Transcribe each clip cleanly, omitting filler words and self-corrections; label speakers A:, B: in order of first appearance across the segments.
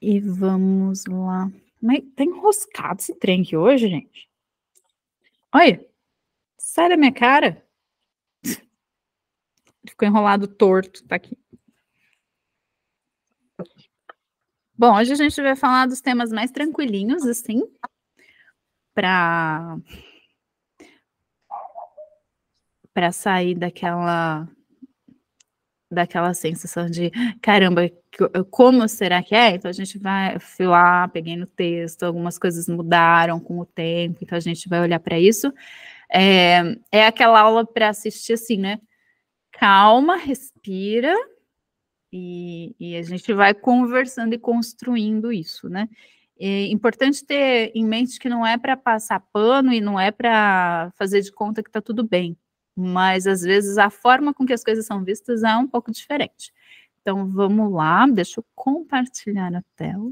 A: E vamos lá. Mas tá enroscado esse trem aqui hoje, gente. Olha, sai da minha cara. Ficou enrolado torto, tá aqui. Bom, hoje a gente vai falar dos temas mais tranquilinhos, assim, para sair daquela sensação de caramba, como será que é? Então a gente vai, fui lá, peguei no texto, algumas coisas mudaram com o tempo, então a gente vai olhar para isso. É aquela aula para assistir assim, né? Calma, respira, e a gente vai conversando e construindo isso, né? É importante ter em mente que não é para passar pano e não é para fazer de conta que está tudo bem, mas às vezes a forma com que as coisas são vistas é um pouco diferente. Então vamos lá, deixa eu compartilhar a tela.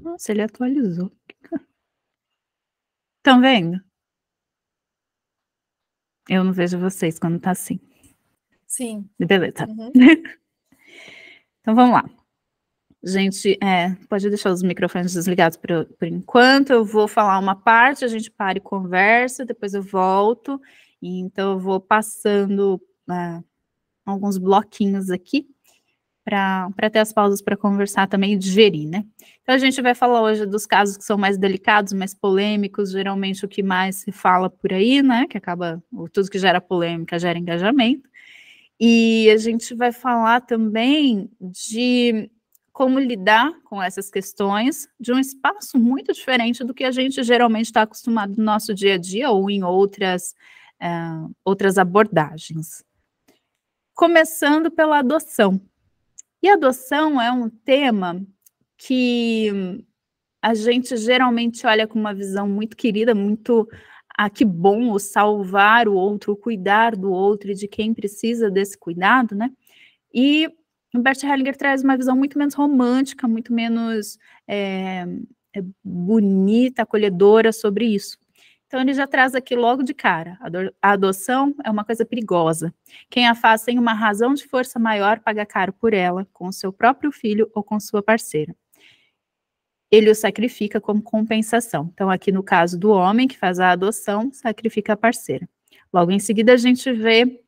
A: Nossa, ele atualizou. Estão vendo? Eu não vejo vocês quando tá assim.
B: Sim.
A: Beleza.
B: Uhum.
A: Então vamos lá. Gente, pode deixar os microfones desligados por enquanto. Eu vou falar uma parte, a gente para e conversa, depois eu volto. E então eu vou passando alguns bloquinhos aqui para ter as pausas para conversar também e digerir, né? Então a gente vai falar hoje dos casos que são mais delicados, mais polêmicos, geralmente o que mais se fala por aí, né? Que acaba, tudo que gera polêmica gera engajamento. E a gente vai falar também de como lidar com essas questões de um espaço muito diferente do que a gente geralmente está acostumado no nosso dia a dia ou em outras abordagens. Começando pela adoção. E a adoção é um tema que a gente geralmente olha com uma visão muito querida, muito que bom, o salvar o outro, o cuidar do outro e de quem precisa desse cuidado, né? E o Bert Hellinger traz uma visão muito menos romântica, muito menos bonita, acolhedora sobre isso. Então ele já traz aqui logo de cara, a adoção é uma coisa perigosa. Quem a faz sem uma razão de força maior paga caro por ela, com o seu próprio filho ou com sua parceira. Ele o sacrifica como compensação. Então, aqui no caso do homem que faz a adoção, sacrifica a parceira. Logo em seguida, a gente vê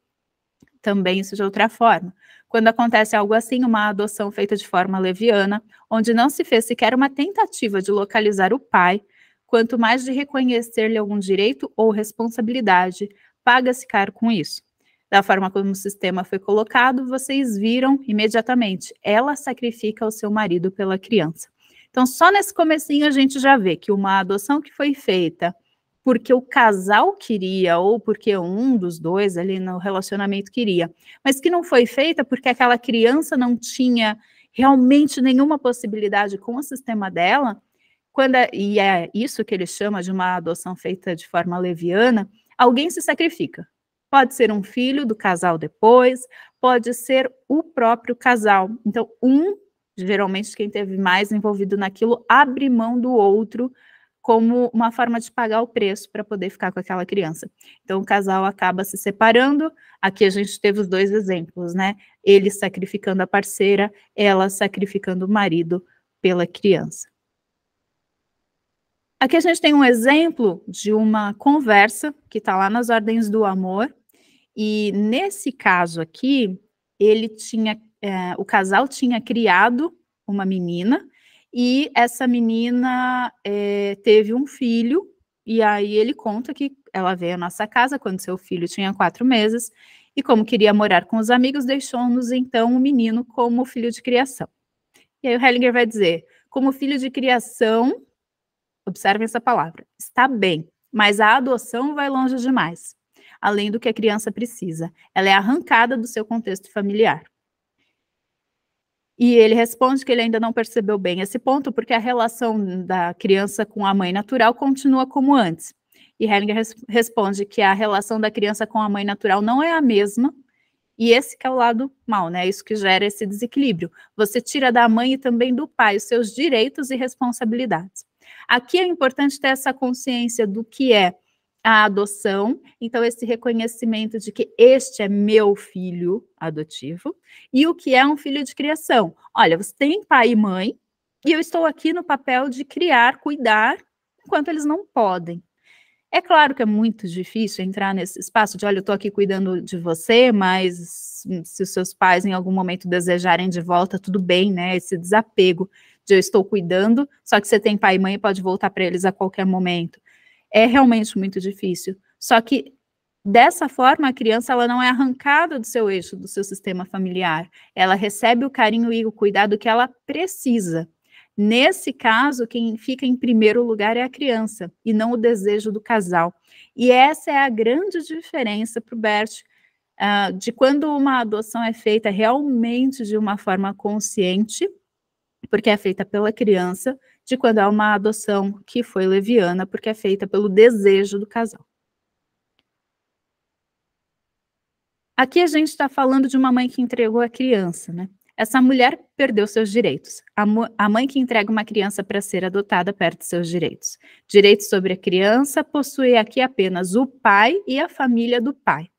A: também isso de outra forma. Quando acontece algo assim, uma adoção feita de forma leviana, onde não se fez sequer uma tentativa de localizar o pai, quanto mais de reconhecer-lhe algum direito ou responsabilidade, paga-se caro com isso. Da forma como o sistema foi colocado, vocês viram imediatamente, ela sacrifica o seu marido pela criança. Então, só nesse comecinho a gente já vê que uma adoção que foi feita porque o casal queria, ou porque um dos dois ali no relacionamento queria, mas que não foi feita porque aquela criança não tinha realmente nenhuma possibilidade com o sistema dela, e é isso que ele chama de uma adoção feita de forma leviana, alguém se sacrifica. Pode ser um filho do casal depois, pode ser o próprio casal. Então, geralmente quem teve mais envolvido naquilo, abre mão do outro como uma forma de pagar o preço para poder ficar com aquela criança. Então, o casal acaba se separando. Aqui a gente teve os dois exemplos, né? Ele sacrificando a parceira, ela sacrificando o marido pela criança. Aqui a gente tem um exemplo de uma conversa que está lá nas Ordens do Amor, e nesse caso aqui, o casal tinha criado uma menina, e essa menina teve um filho, e aí ele conta que ela veio à nossa casa quando seu filho tinha 4 meses, e como queria morar com os amigos, deixou-nos então o menino como filho de criação. E aí o Hellinger vai dizer, como filho de criação, observem essa palavra, está bem, mas a adoção vai longe demais, além do que a criança precisa. Ela é arrancada do seu contexto familiar. E ele responde que ele ainda não percebeu bem esse ponto, porque a relação da criança com a mãe natural continua como antes. E Hellinger responde que a relação da criança com a mãe natural não é a mesma, e esse que é o lado mal, né? Isso que gera esse desequilíbrio. Você tira da mãe e também do pai os seus direitos e responsabilidades. Aqui é importante ter essa consciência do que é a adoção, então esse reconhecimento de que este é meu filho adotivo, e o que é um filho de criação. Olha, você tem pai e mãe, e eu estou aqui no papel de criar, cuidar, enquanto eles não podem. É claro que é muito difícil entrar nesse espaço de, olha, eu estou aqui cuidando de você, mas se os seus pais em algum momento desejarem de volta, tudo bem, né? Esse desapego de eu estou cuidando, só que você tem pai e mãe e pode voltar para eles a qualquer momento. É realmente muito difícil. Só que dessa forma, a criança ela não é arrancada do seu eixo, do seu sistema familiar. Ela recebe o carinho e o cuidado que ela precisa. Nesse caso, quem fica em primeiro lugar é a criança, e não o desejo do casal. E essa é a grande diferença para o Bert, de quando uma adoção é feita realmente de uma forma consciente, porque é feita pela criança, de quando é uma adoção que foi leviana, porque é feita pelo desejo do casal. Aqui a gente está falando de uma mãe que entregou a criança, né? Essa mulher perdeu seus direitos. A mãe que entrega uma criança para ser adotada perde seus direitos. Direitos sobre a criança possui aqui apenas o pai e a família do pai,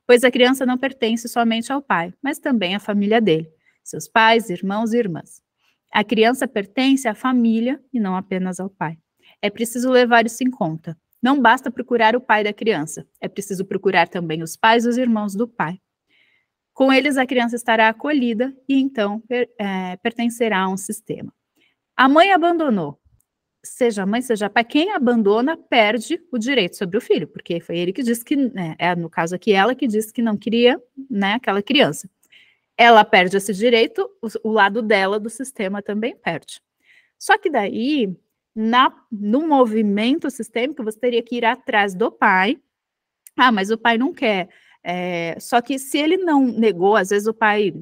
A: pois a criança não pertence somente ao pai, mas também à família dele, seus pais, irmãos e irmãs. A criança pertence à família e não apenas ao pai. É preciso levar isso em conta. Não basta procurar o pai da criança, é preciso procurar também os pais e os irmãos do pai. Com eles, a criança estará acolhida e, então, pertencerá a um sistema. A mãe abandonou. Seja mãe, seja pai, quem abandona perde o direito sobre o filho, porque foi ele que disse que, no caso aqui, ela que disse que não queria, né, aquela criança. Ela perde esse direito, o lado dela do sistema também perde. Só que daí, no movimento sistêmico, você teria que ir atrás do pai. Ah, mas o pai não quer. Só que se ele não negou, às vezes o pai,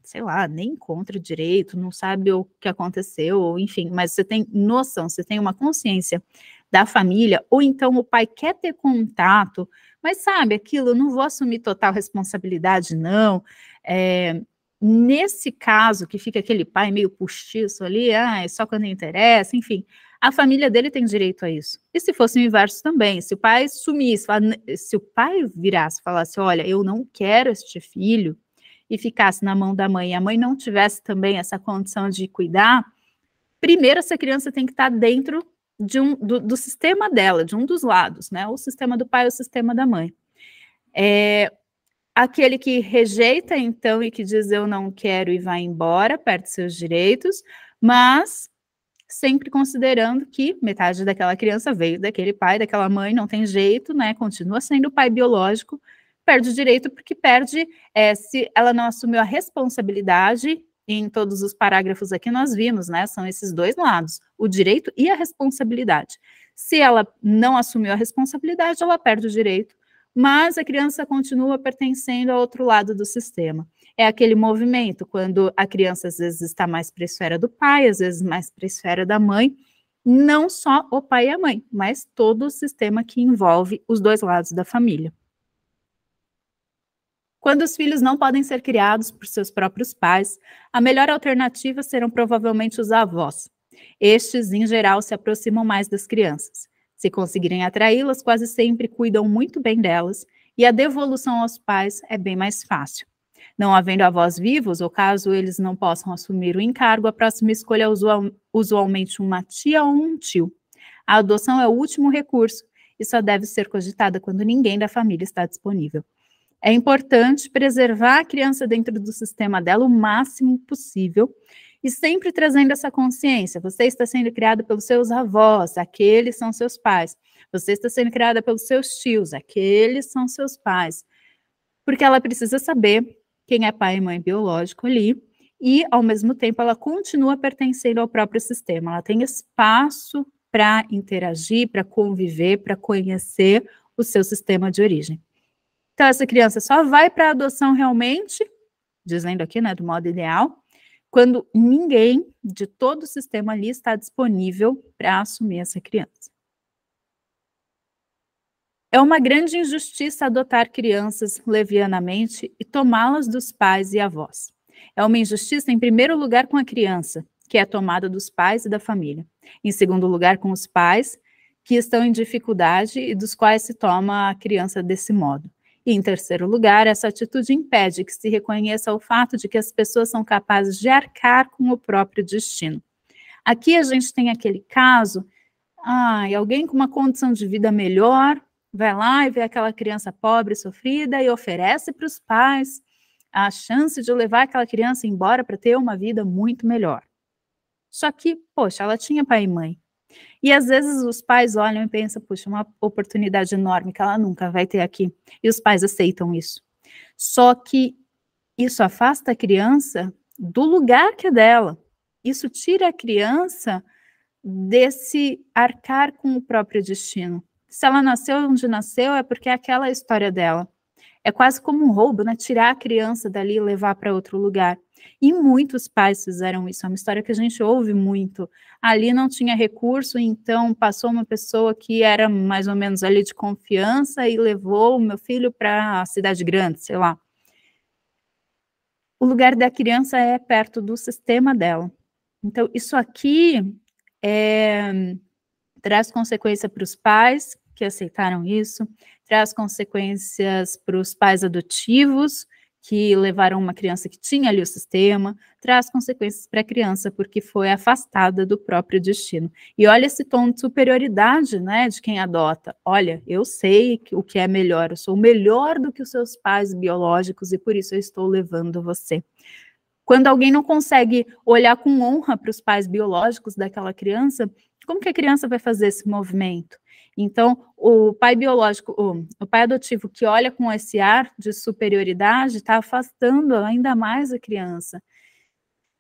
A: sei lá, nem encontra direito, não sabe o que aconteceu, enfim, mas você tem noção, você tem uma consciência da família, ou então o pai quer ter contato, mas sabe aquilo, eu não vou assumir total responsabilidade, não. Nesse caso, que fica aquele pai meio postiço ali, é só quando interessa, enfim, a família dele tem direito a isso. E se fosse o inverso também, se o pai sumisse, se o pai virasse e falasse, olha, eu não quero este filho, e ficasse na mão da mãe, e a mãe não tivesse também essa condição de cuidar, primeiro essa criança tem que estar dentro do sistema dela, de um dos lados, né? O sistema do pai ou o sistema da mãe. Aquele que rejeita, então, e que diz eu não quero e vai embora, perde seus direitos, mas sempre considerando que metade daquela criança veio daquele pai, daquela mãe, não tem jeito, né? Continua sendo o pai biológico, perde o direito porque perde, se ela não assumiu a responsabilidade, em todos os parágrafos aqui nós vimos, né? São esses dois lados, o direito e a responsabilidade. Se ela não assumiu a responsabilidade, ela perde o direito, mas a criança continua pertencendo ao outro lado do sistema. É aquele movimento, quando a criança às vezes está mais para a esfera do pai, às vezes mais para a esfera da mãe, não só o pai e a mãe, mas todo o sistema que envolve os dois lados da família. Quando os filhos não podem ser criados por seus próprios pais, a melhor alternativa serão provavelmente os avós. Estes, em geral, se aproximam mais das crianças. Se conseguirem atraí-las, quase sempre cuidam muito bem delas, e a devolução aos pais é bem mais fácil. Não havendo avós vivos, ou caso eles não possam assumir o encargo, a próxima escolha é usualmente uma tia ou um tio. A adoção é o último recurso e só deve ser cogitada quando ninguém da família está disponível. É importante preservar a criança dentro do sistema dela o máximo possível e sempre trazendo essa consciência. Você está sendo criado pelos seus avós, aqueles são seus pais. Você está sendo criada pelos seus tios, aqueles são seus pais. Porque ela precisa saber quem é pai e mãe biológico ali, e, ao mesmo tempo, ela continua pertencendo ao próprio sistema. Ela tem espaço para interagir, para conviver, para conhecer o seu sistema de origem. Então, essa criança só vai para a adoção realmente, dizendo aqui, né, do modo ideal, quando ninguém de todo o sistema ali está disponível para assumir essa criança. É uma grande injustiça adotar crianças levianamente e tomá-las dos pais e avós. É uma injustiça, em primeiro lugar, com a criança, que é a tomada dos pais e da família. Em segundo lugar, com os pais, que estão em dificuldade e dos quais se toma a criança desse modo. E em terceiro lugar, essa atitude impede que se reconheça o fato de que as pessoas são capazes de arcar com o próprio destino. Aqui a gente tem aquele caso, alguém com uma condição de vida melhor, vai lá e vê aquela criança pobre, sofrida, e oferece para os pais a chance de levar aquela criança embora para ter uma vida muito melhor. Só que, poxa, ela tinha pai e mãe. E às vezes os pais olham e pensam, puxa, uma oportunidade enorme que ela nunca vai ter aqui. E os pais aceitam isso. Só que isso afasta a criança do lugar que é dela. Isso tira a criança desse arcar com o próprio destino. Se ela nasceu onde nasceu, é porque é aquela a história dela. É quase como um roubo, né? Tirar a criança dali e levar para outro lugar. E muitos pais fizeram isso, é uma história que a gente ouve muito. Ali não tinha recurso, então passou uma pessoa que era mais ou menos ali de confiança e levou o meu filho para a cidade grande, sei lá. O lugar da criança é perto do sistema dela. Então, isso aqui traz consequência para os pais que aceitaram isso, traz consequências para os pais adotivos, que levaram uma criança que tinha ali o sistema, traz consequências para a criança, porque foi afastada do próprio destino. E olha esse tom de superioridade, né, de quem adota. Olha, eu sei o que é melhor, eu sou melhor do que os seus pais biológicos e por isso eu estou levando você. Quando alguém não consegue olhar com honra para os pais biológicos daquela criança, como que a criança vai fazer esse movimento? Então, o pai biológico, o pai adotivo que olha com esse ar de superioridade está afastando ainda mais a criança.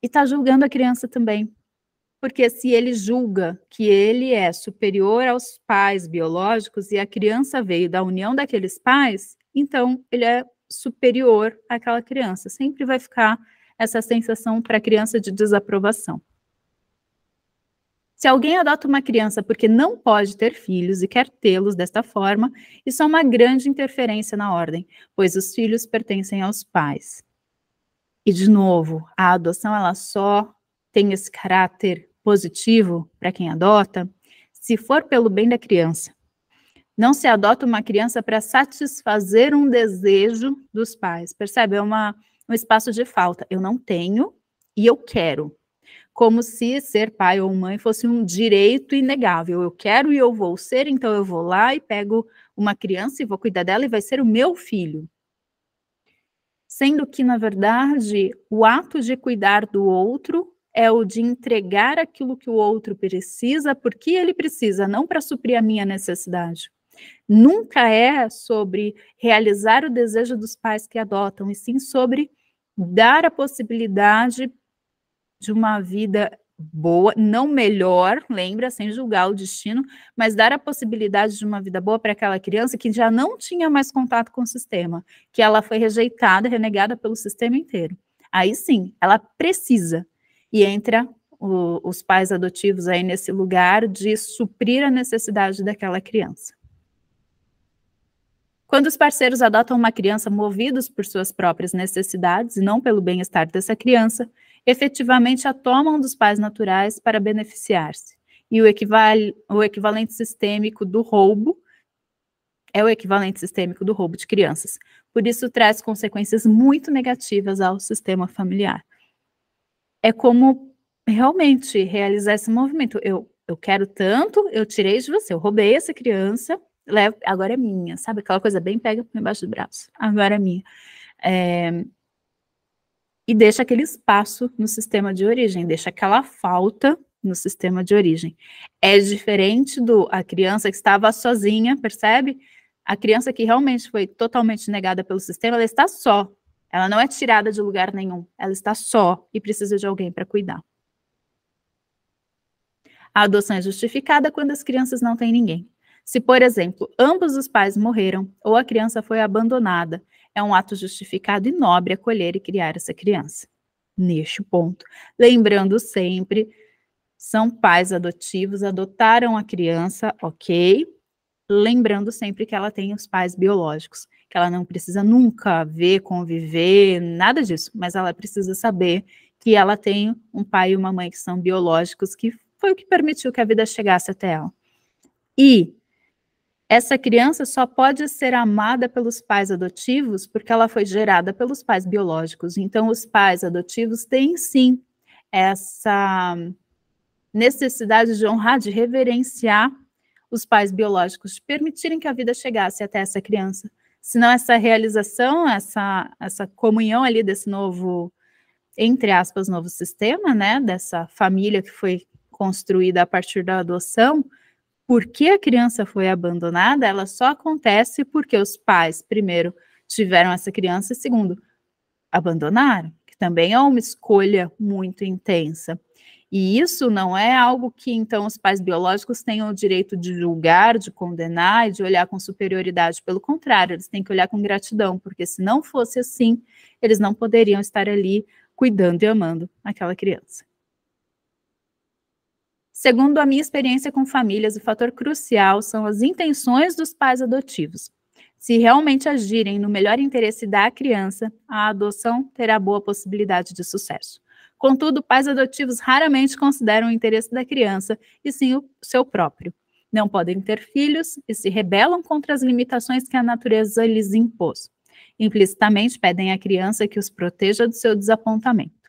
A: E está julgando a criança também. Porque se ele julga que ele é superior aos pais biológicos e a criança veio da união daqueles pais, então ele é superior àquela criança. Sempre vai ficar essa sensação para a criança de desaprovação. Se alguém adota uma criança porque não pode ter filhos e quer tê-los desta forma, isso é uma grande interferência na ordem, pois os filhos pertencem aos pais. E, de novo, a adoção ela só tem esse caráter positivo para quem adota se for pelo bem da criança. Não se adota uma criança para satisfazer um desejo dos pais. Percebe? É um espaço de falta. Eu não tenho e eu quero. Como se ser pai ou mãe fosse um direito inegável. Eu quero e eu vou ser, então eu vou lá e pego uma criança e vou cuidar dela e vai ser o meu filho. Sendo que, na verdade, o ato de cuidar do outro é o de entregar aquilo que o outro precisa, porque ele precisa, não para suprir a minha necessidade. Nunca é sobre realizar o desejo dos pais que adotam, e sim sobre dar a possibilidade de uma vida boa, não melhor, lembra, sem julgar o destino, mas dar a possibilidade de uma vida boa para aquela criança que já não tinha mais contato com o sistema, que ela foi rejeitada, renegada pelo sistema inteiro. Aí sim, ela precisa, e entra os pais adotivos aí nesse lugar de suprir a necessidade daquela criança. Quando os parceiros adotam uma criança movidos por suas próprias necessidades e não pelo bem-estar dessa criança, efetivamente a tomam dos pais naturais para beneficiar-se. E o equivalente sistêmico do roubo é o equivalente sistêmico do roubo de crianças. Por isso, traz consequências muito negativas ao sistema familiar. É como realmente realizar esse movimento. Eu quero tanto, eu tirei de você, eu roubei essa criança, agora é minha, sabe? Aquela coisa bem pega por embaixo do braço, agora é minha. E deixa aquele espaço no sistema de origem, deixa aquela falta no sistema de origem. É diferente a criança que estava sozinha, percebe? A criança que realmente foi totalmente negada pelo sistema, ela está só. Ela não é tirada de lugar nenhum, ela está só e precisa de alguém para cuidar. A adoção é justificada quando as crianças não têm ninguém. Se, por exemplo, ambos os pais morreram ou a criança foi abandonada, é um ato justificado e nobre acolher e criar essa criança. Neste ponto, lembrando sempre, são pais adotivos, adotaram a criança, ok? Lembrando sempre que ela tem os pais biológicos, que ela não precisa nunca ver, conviver, nada disso, mas ela precisa saber que ela tem um pai e uma mãe que são biológicos, que foi o que permitiu que a vida chegasse até ela. E essa criança só pode ser amada pelos pais adotivos porque ela foi gerada pelos pais biológicos. Então, os pais adotivos têm, sim, essa necessidade de honrar, de reverenciar os pais biológicos, de permitirem que a vida chegasse até essa criança. Senão, essa realização, essa comunhão ali desse novo, entre aspas, novo sistema, né, dessa família que foi construída a partir da adoção, porque a criança foi abandonada, ela só acontece porque os pais, primeiro, tiveram essa criança e, segundo, abandonaram, que também é uma escolha muito intensa. E isso não é algo que, então, os pais biológicos tenham o direito de julgar, de condenar e de olhar com superioridade. Pelo contrário, eles têm que olhar com gratidão, porque se não fosse assim, eles não poderiam estar ali cuidando e amando aquela criança. Segundo a minha experiência com famílias, o fator crucial são as intenções dos pais adotivos. Se realmente agirem no melhor interesse da criança, a adoção terá boa possibilidade de sucesso. Contudo, pais adotivos raramente consideram o interesse da criança, e sim o seu próprio. Não podem ter filhos e se rebelam contra as limitações que a natureza lhes impôs. Implicitamente pedem à criança que os proteja do seu desapontamento.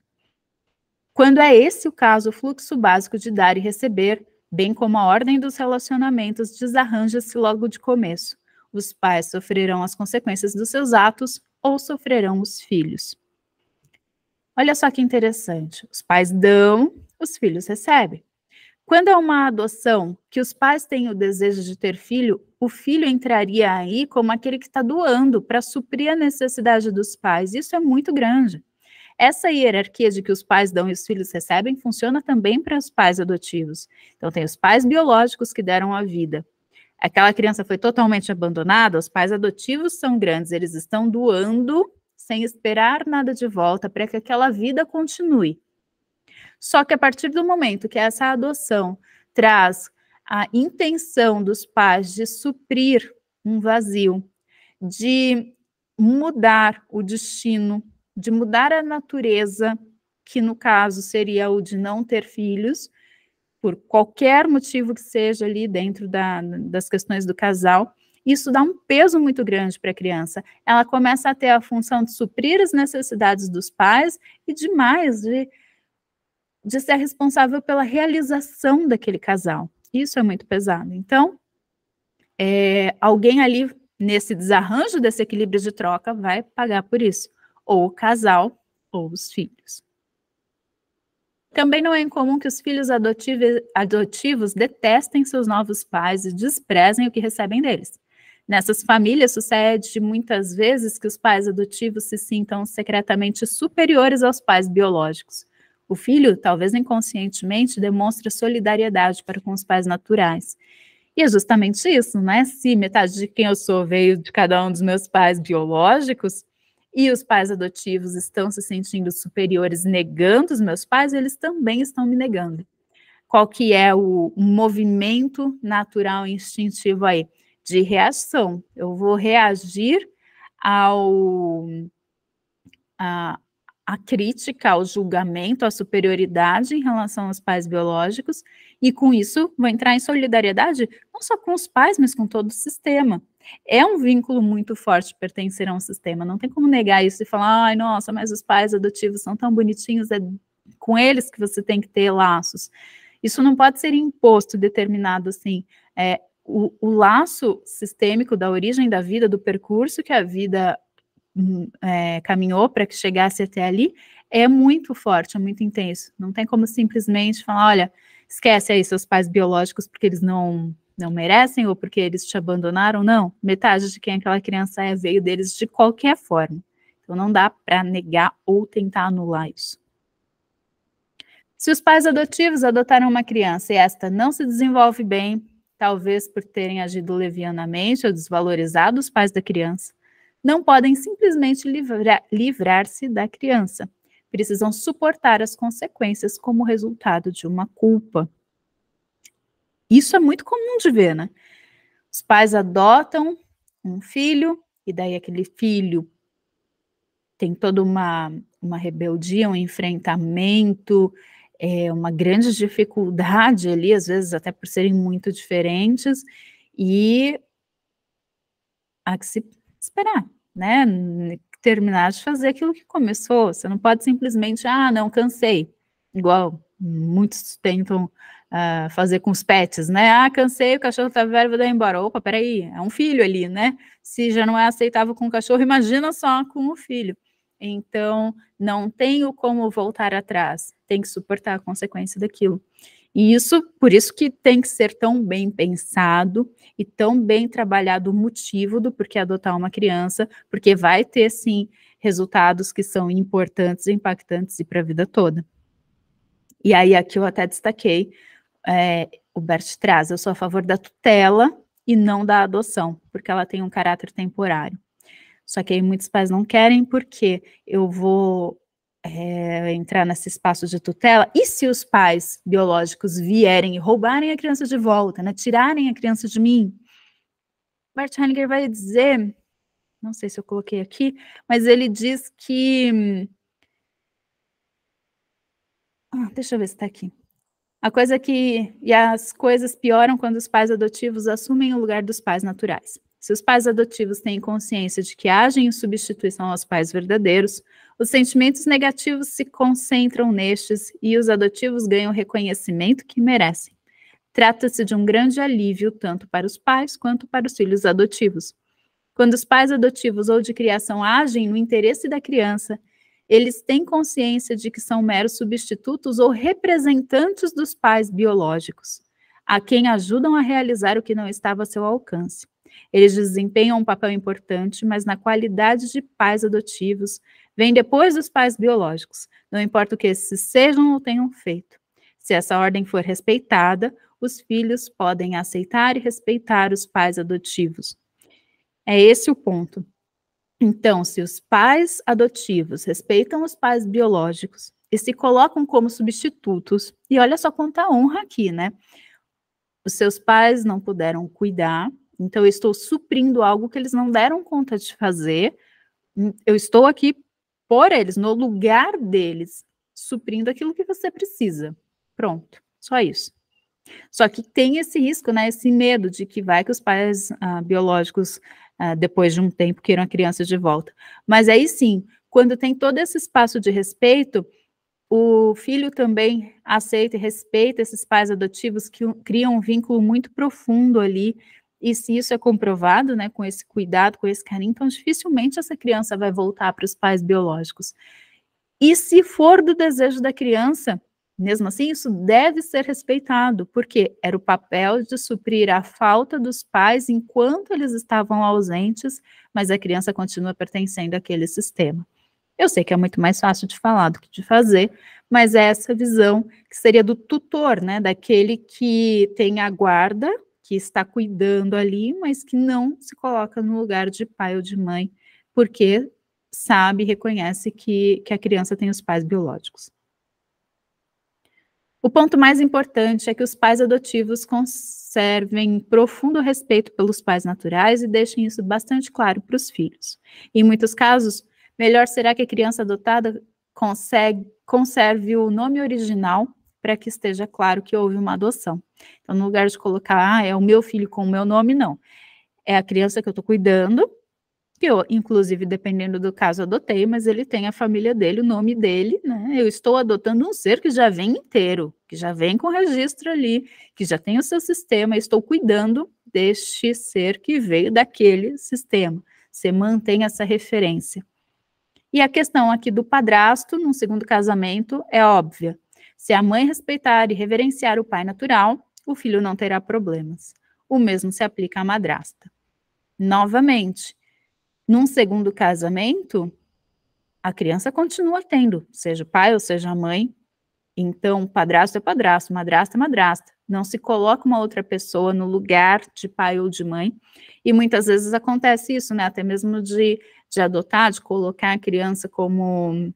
A: Quando é esse o caso, o fluxo básico de dar e receber, bem como a ordem dos relacionamentos, desarranja-se logo de começo. Os pais sofrerão as consequências dos seus atos ou sofrerão os filhos. Olha só que interessante. Os pais dão, os filhos recebem. Quando é uma adoção que os pais têm o desejo de ter filho, o filho entraria aí como aquele que está doando para suprir a necessidade dos pais. Isso é muito grande. Essa hierarquia de que os pais dão e os filhos recebem funciona também para os pais adotivos. Então, tem os pais biológicos que deram a vida. Aquela criança foi totalmente abandonada, os pais adotivos são grandes, eles estão doando sem esperar nada de volta para que aquela vida continue. Só que a partir do momento que essa adoção traz a intenção dos pais de suprir um vazio, de mudar o destino, de mudar a natureza, que no caso seria o de não ter filhos, por qualquer motivo que seja ali dentro das questões do casal, isso dá um peso muito grande para a criança. Ela começa a ter a função de suprir as necessidades dos pais e demais de ser responsável pela realização daquele casal. Isso é muito pesado. Então, alguém ali, nesse desarranjo desse equilíbrio de troca, vai pagar por isso. Ou o casal, ou os filhos. Também não é incomum que os filhos adotivos detestem seus novos pais e desprezem o que recebem deles. Nessas famílias, sucede muitas vezes que os pais adotivos se sintam secretamente superiores aos pais biológicos. O filho, talvez inconscientemente, demonstra solidariedade para com os pais naturais. E é justamente isso, né? Se metade de quem eu sou veio de cada um dos meus pais biológicos, e os pais adotivos estão se sentindo superiores, negando os meus pais, eles também estão me negando. Qual que é o movimento natural e instintivo aí? De reação. Eu vou reagir à crítica, ao julgamento, à superioridade em relação aos pais biológicos, e com isso vou entrar em solidariedade não só com os pais, mas com todo o sistema. É um vínculo muito forte pertencer a um sistema, não tem como negar isso e falar, ai, nossa, mas os pais adotivos são tão bonitinhos, é com eles que você tem que ter laços. Isso não pode ser imposto, determinado assim. O laço sistêmico da origem da vida, do percurso que a vida caminhou para que chegasse até ali, é muito forte, é muito intenso. Não tem como simplesmente falar, olha, esquece aí seus pais biológicos porque eles não merecem ou porque eles te abandonaram. Não, metade de quem aquela criança veio deles de qualquer forma. Então não dá para negar ou tentar anular isso. Se os pais adotivos adotaram uma criança e esta não se desenvolve bem, talvez por terem agido levianamente ou desvalorizado os pais da criança, não podem simplesmente livrar-se da criança. Precisam suportar as consequências como resultado de uma culpa. Isso é muito comum de ver, né? Os pais adotam um filho, e daí aquele filho tem toda uma rebeldia, um enfrentamento, uma grande dificuldade ali, às vezes até por serem muito diferentes, e há que se esperar, né? Terminar de fazer aquilo que começou. Você não pode simplesmente, não, cansei. Igual muitos tentam fazer com os pets, né? Cansei, o cachorro tá velho, vou dar embora. Opa, peraí, é um filho ali, né? Se já não é aceitável com o cachorro, imagina só com o filho. Então, não tenho como voltar atrás. Tem que suportar a consequência daquilo. E isso, por isso que tem que ser tão bem pensado e tão bem trabalhado o motivo do porquê adotar uma criança, porque vai ter, sim, resultados que são importantes, impactantes e para a vida toda. E aí, aqui eu até destaquei, o Bert traz, eu sou a favor da tutela e não da adoção, porque ela tem um caráter temporário. Só que aí muitos pais não querem, porque eu vou entrar nesse espaço de tutela, e se os pais biológicos vierem e roubarem a criança de volta, né, tirarem a criança de mim? Bert Hellinger vai dizer, não sei se eu coloquei aqui, mas ele diz que... deixa eu ver se está aqui. As coisas pioram quando os pais adotivos assumem o lugar dos pais naturais. Se os pais adotivos têm consciência de que agem em substituição aos pais verdadeiros, os sentimentos negativos se concentram nestes e os adotivos ganham o reconhecimento que merecem. Trata-se de um grande alívio tanto para os pais quanto para os filhos adotivos. Quando os pais adotivos ou de criação agem no interesse da criança, eles têm consciência de que são meros substitutos ou representantes dos pais biológicos, a quem ajudam a realizar o que não estava a seu alcance. Eles desempenham um papel importante, mas na qualidade de pais adotivos, vem depois dos pais biológicos, não importa o que esses sejam ou tenham feito. Se essa ordem for respeitada, os filhos podem aceitar e respeitar os pais adotivos. É esse o ponto. Então, se os pais adotivos respeitam os pais biológicos e se colocam como substitutos, e olha só quanta honra aqui, né? Os seus pais não puderam cuidar, então eu estou suprindo algo que eles não deram conta de fazer, eu estou aqui por eles, no lugar deles, suprindo aquilo que você precisa. Pronto, só isso. Só que tem esse risco, né, esse medo de que vai que os pais biológicos, depois de um tempo, queiram a criança de volta. Mas aí sim, quando tem todo esse espaço de respeito, o filho também aceita e respeita esses pais adotivos que criam um vínculo muito profundo ali, e se isso é comprovado, né, com esse cuidado, com esse carinho, então dificilmente essa criança vai voltar para os pais biológicos. E se for do desejo da criança, mesmo assim, isso deve ser respeitado, porque era o papel de suprir a falta dos pais enquanto eles estavam ausentes, mas a criança continua pertencendo àquele sistema. Eu sei que é muito mais fácil de falar do que de fazer, mas é essa visão que seria do tutor, né, daquele que tem a guarda, que está cuidando ali, mas que não se coloca no lugar de pai ou de mãe, porque sabe, reconhece que a criança tem os pais biológicos. O ponto mais importante é que os pais adotivos conservem profundo respeito pelos pais naturais e deixem isso bastante claro para os filhos. Em muitos casos, melhor será que a criança adotada conserve o nome original para que esteja claro que houve uma adoção. Então, no lugar de colocar, é o meu filho com o meu nome, não. É a criança que eu estou cuidando, que eu, inclusive, dependendo do caso, adotei, mas ele tem a família dele, o nome dele, né? Eu estou adotando um ser que já vem inteiro, que já vem com registro ali, que já tem o seu sistema, estou cuidando deste ser que veio daquele sistema. Você mantém essa referência. E a questão aqui do padrasto, num segundo casamento, é óbvia. Se a mãe respeitar e reverenciar o pai natural, o filho não terá problemas. O mesmo se aplica à madrasta. Novamente, num segundo casamento, a criança continua tendo, seja o pai ou seja a mãe. Então, padrasto é padrasto, madrasta é madrasta. Não se coloca uma outra pessoa no lugar de pai ou de mãe. E muitas vezes acontece isso, né? Até mesmo de adotar, de colocar a criança como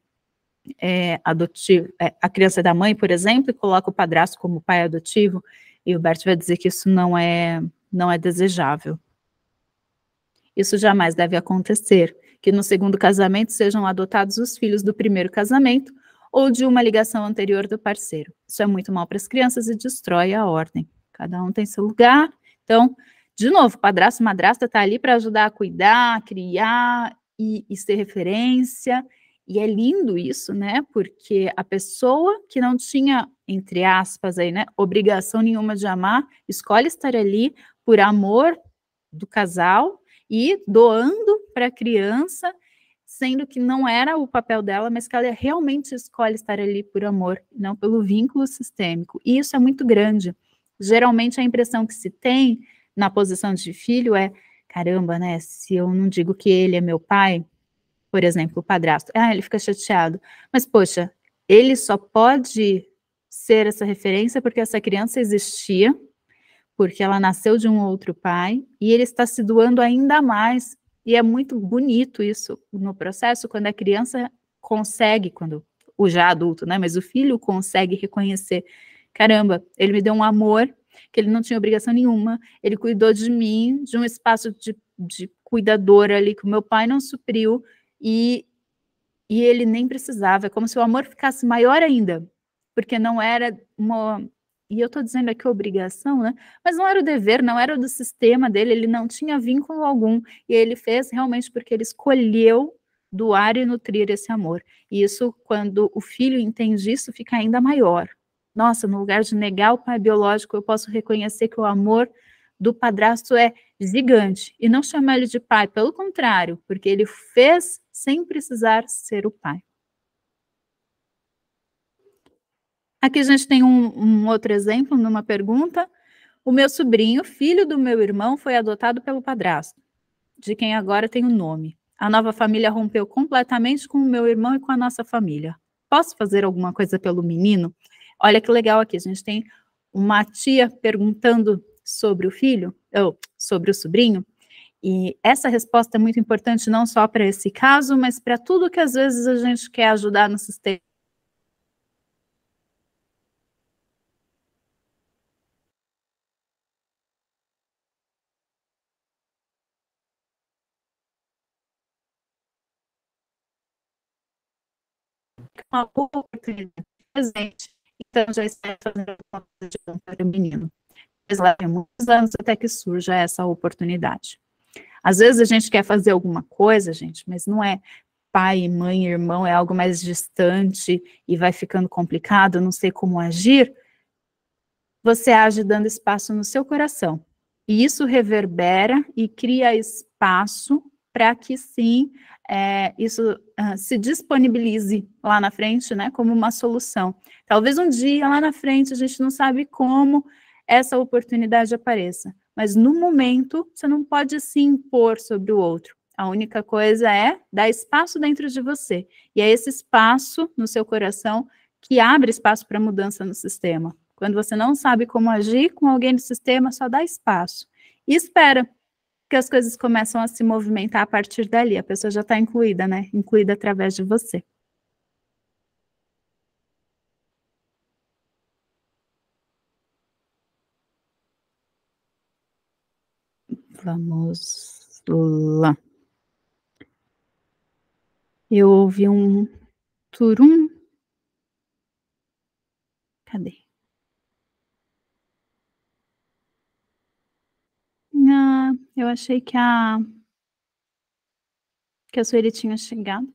A: adotivo. A criança é da mãe, por exemplo, e coloca o padrasto como pai adotivo. E o Bert vai dizer que isso não é desejável. Isso jamais deve acontecer. que no segundo casamento sejam adotados os filhos do primeiro casamento ou de uma ligação anterior do parceiro. Isso é muito mal para as crianças e destrói a ordem. Cada um tem seu lugar. Então, de novo, padrasto, madrasta está ali para ajudar a cuidar, a criar e ser referência. E é lindo isso, né? Porque a pessoa que não tinha, entre aspas, aí, né, obrigação nenhuma de amar, escolhe estar ali por amor do casal e doando para a criança, sendo que não era o papel dela, mas que ela realmente escolhe estar ali por amor, não pelo vínculo sistêmico. E isso é muito grande. Geralmente a impressão que se tem na posição de filho é, caramba, né, se eu não digo que ele é meu pai, por exemplo, o padrasto, ele fica chateado. Mas, poxa, ele só pode ser essa referência porque essa criança existia, porque ela nasceu de um outro pai, e ele está se doando ainda mais. E é muito bonito isso no processo, quando a criança consegue, quando o já adulto, né, mas o filho consegue reconhecer, caramba, ele me deu um amor que ele não tinha obrigação nenhuma, ele cuidou de mim, de um espaço de cuidadora ali que o meu pai não supriu, e ele nem precisava, é como se o amor ficasse maior ainda, porque não era uma, e eu estou dizendo aqui obrigação, né, mas não era o dever, não era do sistema dele, ele não tinha vínculo algum, e ele fez realmente porque ele escolheu doar e nutrir esse amor, e isso, quando o filho entende isso, fica ainda maior. Nossa, no lugar de negar o pai biológico, eu posso reconhecer que o amor do padrasto é gigante, e não chamar ele de pai, pelo contrário, porque ele fez sem precisar ser o pai. Aqui a gente tem um outro exemplo, numa pergunta. O meu sobrinho, filho do meu irmão, foi adotado pelo padrasto, de quem agora tem o nome. A nova família rompeu completamente com o meu irmão e com a nossa família. Posso fazer alguma coisa pelo menino? Olha que legal aqui, a gente tem uma tia perguntando sobre o filho, ou sobre o sobrinho, e essa resposta é muito importante não só para esse caso, mas para tudo que às vezes a gente quer ajudar no sistema. Uma oportunidade presente, então já está fazendo uma coisa de bom para o menino. Mas leva muitos anos até que surja essa oportunidade. Às vezes a gente quer fazer alguma coisa, gente, mas não é pai, mãe, irmão, é algo mais distante e vai ficando complicado, não sei como agir. Você age dando espaço no seu coração. E isso reverbera e cria espaço para que sim, isso se disponibilize lá na frente, né, como uma solução. Talvez um dia lá na frente a gente não sabe como essa oportunidade apareça, mas no momento você não pode se impor sobre o outro. A única coisa é dar espaço dentro de você. E é esse espaço no seu coração que abre espaço para mudança no sistema. Quando você não sabe como agir com alguém no sistema, só dá espaço. E espera que as coisas começam a se movimentar a partir dali. A pessoa já está incluída, né? Incluída através de você. Vamos lá. Eu ouvi um turum. Cadê? Eu achei que a Sueli tinha chegado.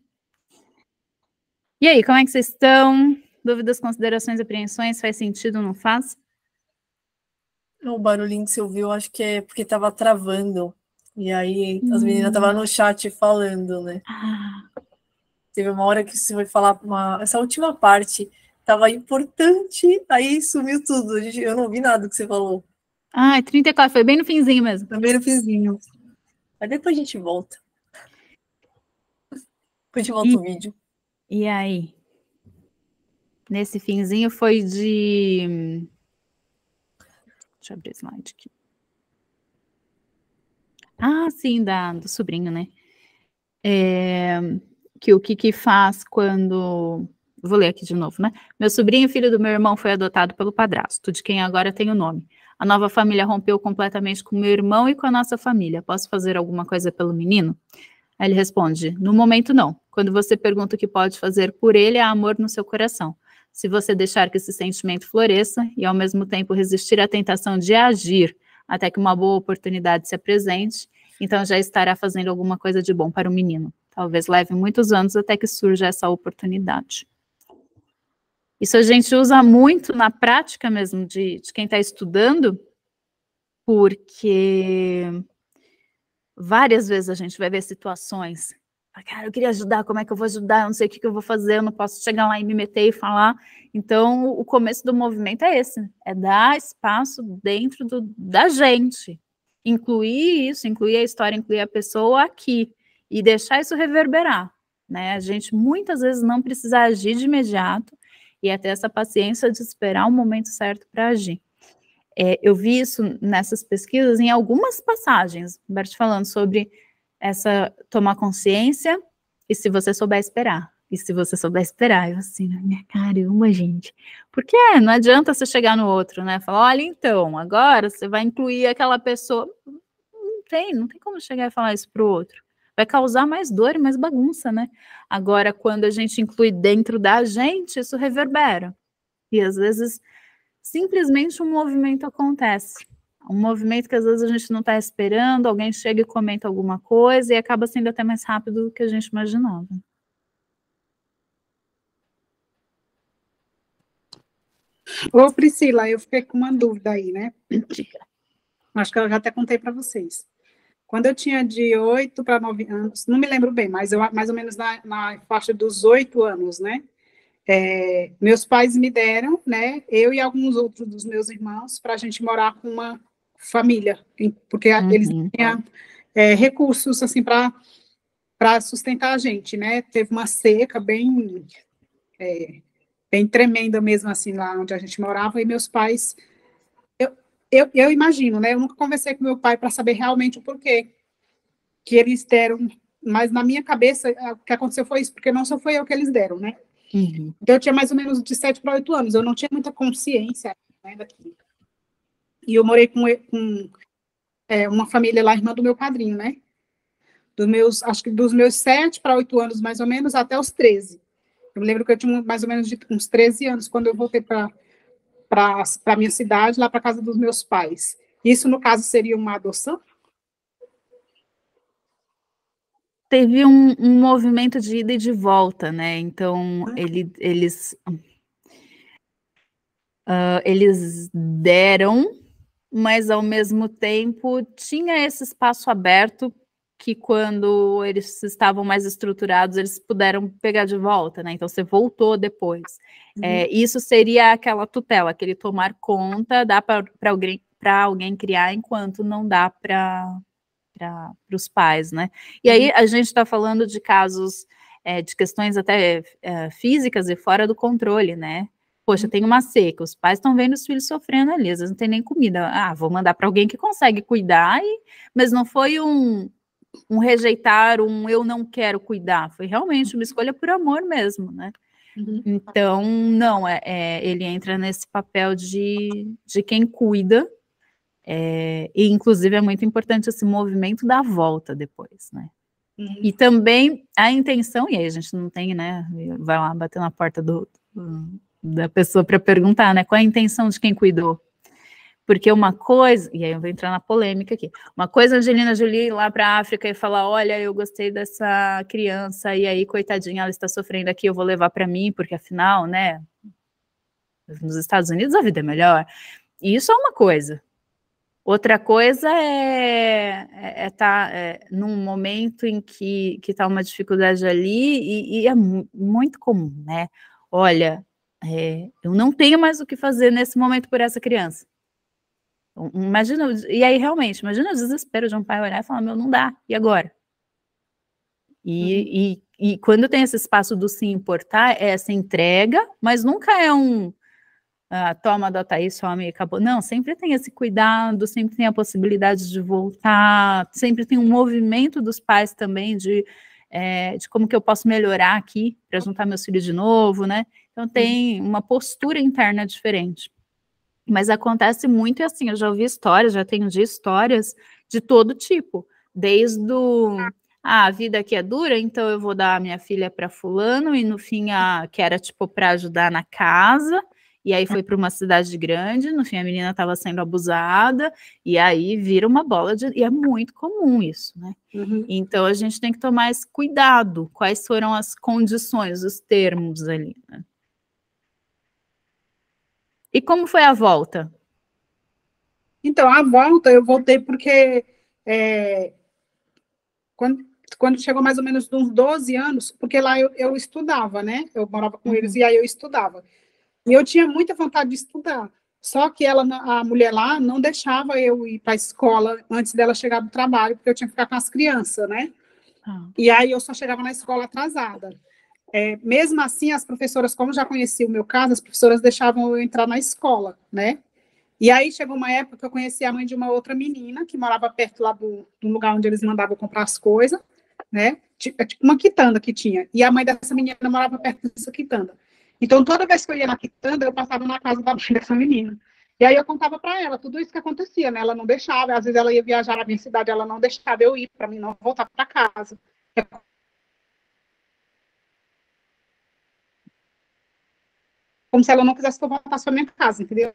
A: E aí, como é que vocês estão? Dúvidas, considerações, apreensões? Faz sentido ou não faz?
B: O barulhinho que você ouviu, acho que é porque tava travando. E aí as meninas estavam no chat falando, né? Teve uma hora que você foi falar essa última parte tava importante, aí sumiu tudo. Eu não ouvi nada que você falou.
A: 34, foi bem no finzinho mesmo.
B: Também no finzinho. Mas depois a gente volta. Depois a gente volta o vídeo.
A: E aí? Nesse finzinho foi de... Deixa eu abrir o slide aqui. Sim, do sobrinho, né? Que o que faz quando... Vou ler aqui de novo, né? Meu sobrinho, filho do meu irmão, foi adotado pelo padrasto, de quem agora tem o nome. A nova família rompeu completamente com meu irmão e com a nossa família. Posso fazer alguma coisa pelo menino? Aí ele responde, no momento não. Quando você pergunta o que pode fazer por ele, há amor no seu coração. Se você deixar que esse sentimento floresça e ao mesmo tempo resistir à tentação de agir até que uma boa oportunidade se apresente, então já estará fazendo alguma coisa de bom para o menino. Talvez leve muitos anos até que surja essa oportunidade. Isso a gente usa muito na prática mesmo de quem está estudando, porque várias vezes a gente vai ver situações, cara, eu queria ajudar, como é que eu vou ajudar? Eu não sei o que eu vou fazer, eu não posso chegar lá e me meter e falar. Então, o começo do movimento é esse, é dar espaço dentro da gente, incluir isso, incluir a história, incluir a pessoa aqui, e deixar isso reverberar, né? A gente muitas vezes não precisa agir de imediato, e é ter essa paciência de esperar o momento certo para agir. Eu vi isso nessas pesquisas em algumas passagens, Bert falando sobre essa tomar consciência e se você souber esperar. E se você souber esperar, eu assim, caramba, gente. Porque não adianta você chegar no outro, né? Falar, olha, então, agora você vai incluir aquela pessoa. Não tem como chegar e falar isso pro outro. Vai causar mais dor e mais bagunça, né? Agora, quando a gente inclui dentro da gente, isso reverbera. E às vezes, simplesmente um movimento acontece. Um movimento que às vezes a gente não está esperando, alguém chega e comenta alguma coisa e acaba sendo até mais rápido do que a gente imaginava.
C: Ô, Priscila, eu fiquei com uma dúvida aí, né? Acho que eu já até contei para vocês. Quando eu tinha de 8 para 9 anos, não me lembro bem, mas eu mais ou menos na faixa dos 8 anos, né? Meus pais me deram, né? Eu e alguns outros dos meus irmãos, para a gente morar com uma família, porque eles tinham recursos assim para sustentar a gente, né? Teve uma seca bem tremenda mesmo assim lá onde a gente morava e meus pais eu imagino, né? Eu nunca conversei com meu pai para saber realmente o porquê que eles deram, mas na minha cabeça o que aconteceu foi isso, porque não só foi eu que eles deram, né?
A: Uhum.
C: Então eu tinha mais ou menos de 7 para 8 anos, eu não tinha muita consciência, né, daquilo. E eu morei com uma família lá, irmã do meu padrinho, né? Acho que dos meus 7 para 8 anos, mais ou menos, até os 13. Eu me lembro que eu tinha mais ou menos uns 13 anos quando eu voltei para a minha cidade, lá para casa dos meus pais. Isso, no caso, seria uma adoção?
A: Teve um movimento de ida e de volta, né? Então, eles deram, mas, ao mesmo tempo, tinha esse espaço aberto que, quando eles estavam mais estruturados, eles puderam pegar de volta, né? Então, você voltou depois. Isso seria aquela tutela, aquele tomar conta, dá para alguém criar, enquanto não dá para os pais, né? E aí a gente está falando de casos, de questões até físicas e fora do controle, né? Poxa, tem uma seca, os pais estão vendo os filhos sofrendo ali, às vezes não tem nem comida. Vou mandar para alguém que consegue cuidar, mas não foi um rejeitar, eu não quero cuidar, foi realmente uma escolha por amor mesmo, né? Então, não, ele entra nesse papel de quem cuida, e inclusive é muito importante esse movimento da volta depois, né? E também a intenção, e aí a gente não tem, né, vai lá bater na porta da pessoa para perguntar, né, qual é a intenção de quem cuidou? Porque uma coisa, e aí eu vou entrar na polêmica aqui, uma coisa a Angelina Jolie ir lá para a África e falar, olha, eu gostei dessa criança, e aí, coitadinha, ela está sofrendo aqui, eu vou levar para mim, porque afinal, né, nos Estados Unidos a vida é melhor. E isso é uma coisa. Outra coisa é estar num momento em que está uma dificuldade ali, e é muito comum, né? Olha, eu não tenho mais o que fazer nesse momento por essa criança. Imagina, e aí realmente, imagina o desespero de um pai olhar e falar, meu, não dá, e agora? E quando tem esse espaço do se importar, é essa entrega, mas nunca é toma, adota isso, some e acabou. Não, sempre tem esse cuidado, sempre tem a possibilidade de voltar, sempre tem um movimento dos pais também de como que eu posso melhorar aqui para juntar meus filhos de novo, né? Então tem uma postura interna diferente. Mas acontece muito, e assim, eu já ouvi histórias, já tenho de histórias de todo tipo, desde a vida aqui é dura, então eu vou dar a minha filha para fulano, e no fim, que era tipo para ajudar na casa, e aí foi para uma cidade grande, no fim a menina estava sendo abusada, e aí vira uma bola de... E é muito comum isso, né?
C: Uhum.
A: Então a gente tem que tomar esse cuidado, quais foram as condições, os termos ali, né? E como foi a volta?
C: Então, a volta eu voltei porque quando chegou mais ou menos uns 12 anos, porque lá eu estudava, né? Eu morava com eles e aí eu estudava. E eu tinha muita vontade de estudar. Só que a mulher lá não deixava eu ir para a escola antes dela chegar do trabalho, porque eu tinha que ficar com as crianças, né? E aí eu só chegava na escola atrasada. Mesmo assim, as professoras, como já conheciam o meu caso, as professoras deixavam eu entrar na escola, né? E aí chegou uma época que eu conheci a mãe de uma outra menina, que morava perto lá do lugar onde eles mandavam comprar as coisas, né? Tipo uma quitanda que tinha. E a mãe dessa menina morava perto dessa quitanda. Então, toda vez que eu ia na quitanda, eu passava na casa da mãe dessa menina. E aí eu contava para ela tudo isso que acontecia, né? Ela não deixava, às vezes ela ia viajar na minha cidade, ela não deixava eu ir, para mim não voltar para casa. Como se ela não quisesse que eu voltasse para minha casa, entendeu?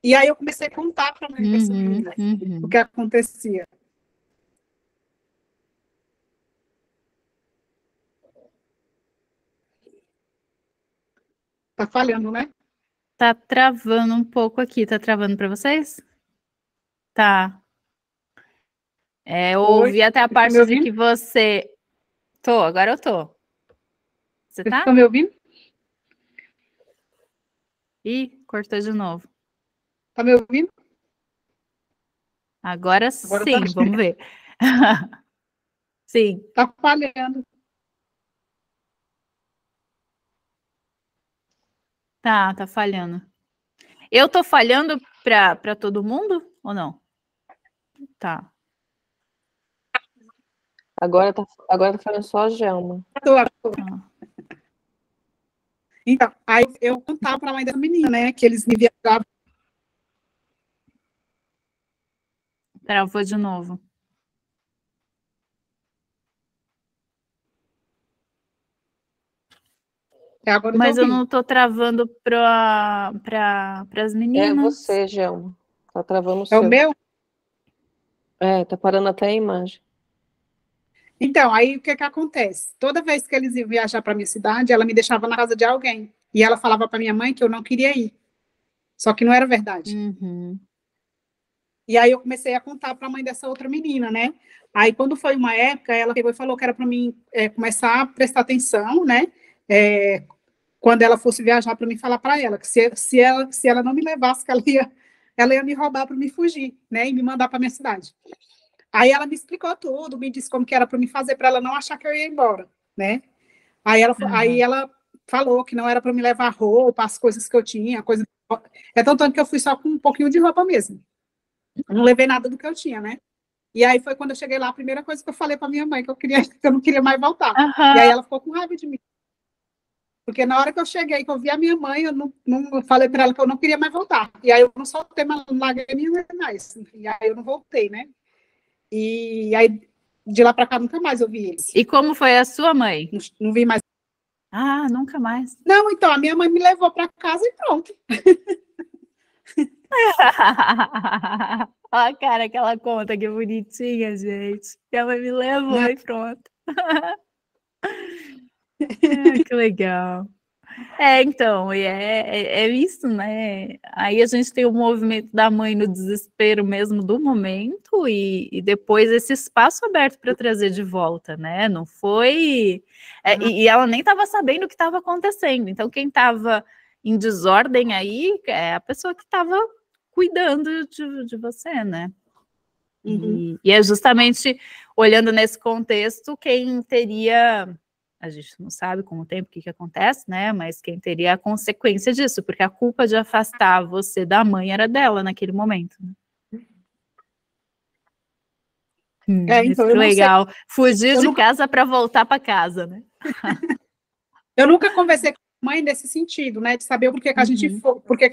C: E aí eu comecei a contar para a mãe dessa menina o que acontecia. Tá falhando, né?
A: Tá travando um pouco aqui, tá travando para vocês? Tá. Eu ouvi até a parte de que você... agora eu tô. Você
C: Vocês
A: tá?
C: estão me ouvindo?
A: Ih, cortou de novo.
C: Tá me ouvindo?
A: Agora sim, vamos ver. Sim.
C: Tá falhando.
A: Tá falhando. Eu tô falhando para todo mundo ou não? Tá.
D: Agora tá falando só a Gelma.
C: Então, aí eu contava para a mãe dessa menina, né, que eles me viajavam.
A: Travou de novo.
C: Agora
A: mas eu não tô travando para as meninas.
D: É você, Gelma. Tá travando o
C: seu. É o meu?
D: Tá parando até a imagem.
C: Então, aí o que acontece? Toda vez que eles iam viajar para minha cidade, ela me deixava na casa de alguém. E ela falava para minha mãe que eu não queria ir. Só que não era verdade. E aí eu comecei a contar para a mãe dessa outra menina, né? Aí quando foi uma época, ela pegou e falou que era para mim começar a prestar atenção, né? Quando ela fosse viajar, para mim falar para ela que se ela não me levasse, que ela ia me roubar para me fugir, né? E me mandar para minha cidade. Aí ela me explicou tudo, me disse como que era para me fazer, para ela não achar que eu ia embora, né? Aí ela falou que não era para me levar roupa, as coisas que eu tinha, coisa. Tanto que eu fui só com um pouquinho de roupa mesmo. Não levei nada do que eu tinha, né? E aí foi quando eu cheguei lá, a primeira coisa que eu falei para minha mãe, que eu não queria mais voltar. E aí ela ficou com raiva de mim. Porque na hora que eu cheguei, que eu vi a minha mãe, eu não falei para ela que eu não queria mais voltar. E aí eu não soltei mais, não larguei mais. E aí eu não voltei, né? E aí, de lá para cá, nunca mais eu vi eles.
A: E como foi a sua mãe?
C: Não vi mais.
A: Ah, nunca mais.
C: Não, então, a minha mãe me levou para casa e pronto.
A: Olha a cara que ela conta, que bonitinha, gente. Minha mãe me levou e pronto. Que legal. Então, é isso, né? Aí a gente tem o movimento da mãe no desespero mesmo do momento e depois esse espaço aberto para trazer de volta, né? Não foi... E ela nem estava sabendo o que estava acontecendo. Então, quem estava em desordem aí é a pessoa que estava cuidando de você, né? E é justamente olhando nesse contexto quem teria... A gente não sabe com o tempo o que acontece, né? Mas quem teria a consequência disso, porque a culpa de afastar você da mãe era dela naquele momento. Né? Então, isso legal. Fugir de casa para voltar para casa, né?
C: Eu nunca conversei com a mãe nesse sentido, né? De saber por que a gente foi, porque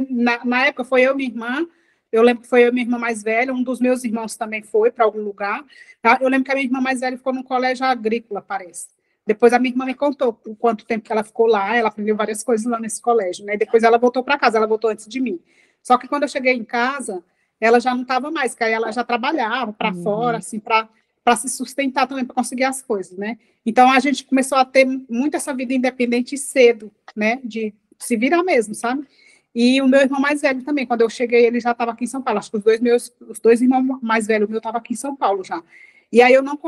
C: na época foi eu e minha irmã, Eu lembro que foi a minha irmã mais velha, um dos meus irmãos também foi para algum lugar. Tá? Eu lembro que a minha irmã mais velha ficou num colégio agrícola, parece. Depois a minha irmã me contou o quanto tempo que ela ficou lá, ela aprendeu várias coisas lá nesse colégio, né? Depois ela voltou para casa, ela voltou antes de mim. Só que quando eu cheguei em casa, ela já não estava mais, porque aí ela já trabalhava para fora, assim, para se sustentar também, para conseguir as coisas, né? Então a gente começou a ter muito essa vida independente cedo, né? De se virar mesmo, sabe? E o meu irmão mais velho também, quando eu cheguei, ele já estava aqui em São Paulo. Acho que os dois irmãos mais velhos, o meu estava aqui em São Paulo já. E aí eu não,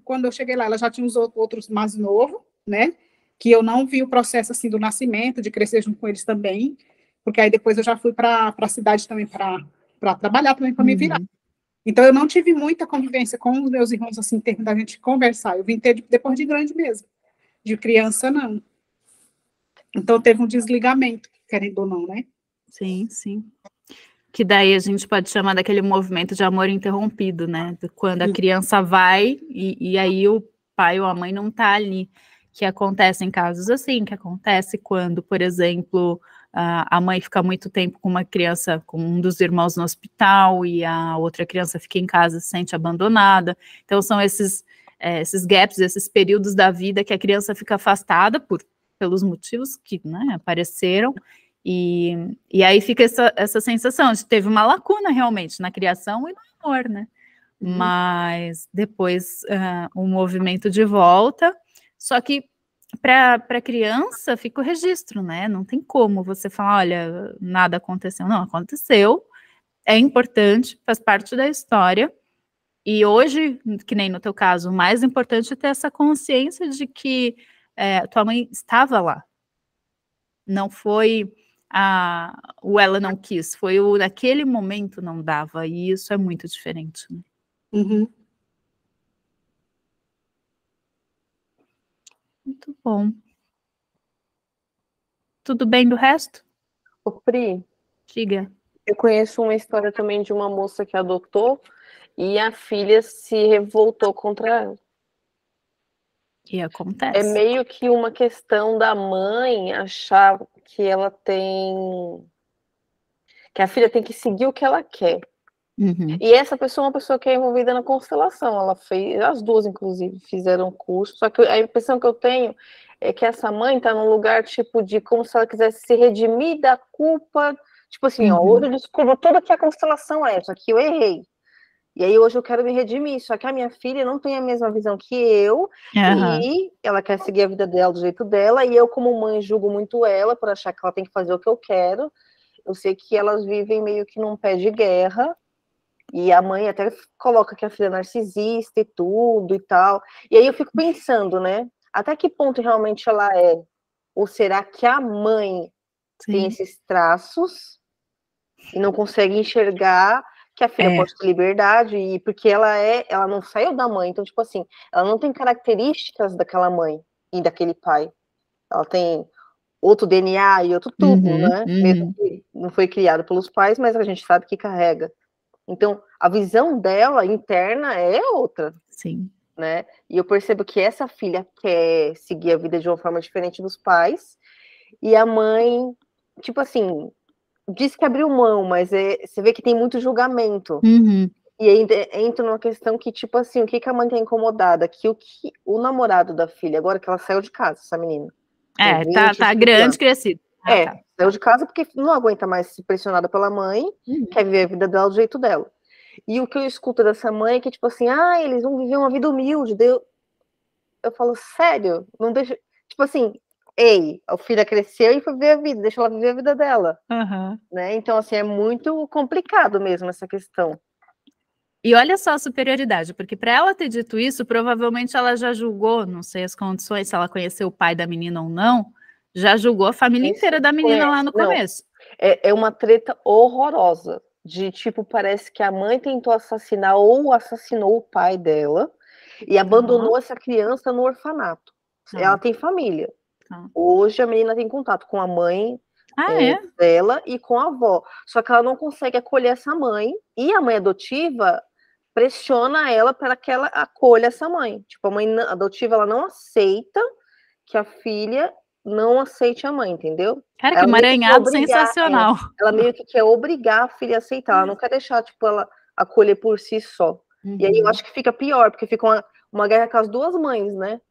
C: quando eu cheguei lá, ela já tinha os outros mais novos, né? Que eu não vi o processo assim do nascimento, de crescer junto com eles também, porque aí depois eu já fui para a cidade também para trabalhar também, para me virar. Então eu não tive muita convivência com os meus irmãos assim, em termos da gente conversar. Eu vim ter depois de grande mesmo. De criança, não. Então teve um desligamento, querendo ou não, né?
A: Sim, sim. Que daí a gente pode chamar daquele movimento de amor interrompido, né? Quando a criança vai e aí o pai ou a mãe não tá ali. Que acontecem casos assim, que acontece quando, por exemplo, a mãe fica muito tempo com uma criança, com um dos irmãos no hospital, e a outra criança fica em casa, se sente abandonada. Então são esses gaps, esses períodos da vida que a criança fica afastada pelos motivos que, né, apareceram. E aí fica essa sensação de que teve uma lacuna realmente na criação e no amor, né? Mas depois um movimento de volta, só que para a criança fica o registro, né? Não tem como você falar, olha, nada aconteceu. Não, aconteceu, é importante, faz parte da história. E hoje, que nem no teu caso, o mais importante é ter essa consciência de que tua mãe estava lá. Não foi o ela não quis, foi o naquele momento não dava, e isso é muito diferente, né? Muito bom. Tudo bem do resto?
D: Ô, Pri,
A: Diga.
D: eu conheço uma história também de uma moça que adotou e a filha se revoltou contra ela.
A: E acontece.
D: É meio que uma questão da mãe achar que ela que a filha tem que seguir o que ela quer. E essa pessoa é uma pessoa que é envolvida na constelação. Ela fez, as duas, inclusive, fizeram curso. Só que a impressão que eu tenho é que essa mãe está num lugar, tipo, de como se ela quisesse se redimir da culpa. Tipo assim, ó, hoje eu descubro tudo que a constelação é, só que eu errei. E aí hoje eu quero me redimir, só que a minha filha não tem a mesma visão que eu, e ela quer seguir a vida dela do jeito dela, e eu como mãe julgo muito ela por achar que ela tem que fazer o que eu quero. Eu sei que elas vivem meio que num pé de guerra, e a mãe até coloca que a filha é narcisista e tudo e tal. E aí eu fico pensando, né, até que ponto realmente ela é? Ou será que a mãe tem esses traços e não consegue enxergar que a filha pode ter liberdade, e porque ela não saiu da mãe, então, tipo assim, ela não tem características daquela mãe e daquele pai. Ela tem outro DNA e outro tudo, né? Mesmo que não foi criado pelos pais, mas a gente sabe que carrega. Então, a visão dela interna é outra.
A: Sim.
D: Né? E eu percebo que essa filha quer seguir a vida de uma forma diferente dos pais, e a mãe, tipo assim, diz que abriu mão, mas você vê que tem muito julgamento. E ainda entra numa questão que, tipo assim, o que a mãe tá incomodada? Que o namorado da filha, agora que ela saiu de casa, essa menina.
A: Tá grande, crescido.
D: Saiu de casa porque não aguenta mais ser pressionada pela mãe, quer viver a vida dela do jeito dela. E o que eu escuto dessa mãe é que, tipo assim, eles vão viver uma vida humilde. Eu falo, sério? Não deixa. Tipo assim, ei, a filha cresceu e foi viver a vida, deixa ela viver a vida dela. Né? Então, assim, é muito complicado mesmo essa questão.
A: E olha só a superioridade, porque para ela ter dito isso, provavelmente ela já julgou, não sei as condições, se ela conheceu o pai da menina ou não, já julgou a família inteira da menina lá no começo.
D: É uma treta horrorosa. De tipo, parece que a mãe tentou assassinar ou assassinou o pai dela e abandonou essa criança no orfanato. Ela tem família. Hoje a menina tem contato com a mãe dela e com a avó. Só que ela não consegue acolher essa mãe, e a mãe adotiva pressiona ela para que ela acolha essa mãe. Tipo, a mãe adotiva, ela não aceita que a filha não aceite a mãe, entendeu?
A: Cara, que emaranhado sensacional.
D: Ela meio que quer obrigar a filha a aceitar, ela não quer deixar, tipo, ela acolher por si só. E aí eu acho que fica pior, porque fica uma guerra com as duas mães, né?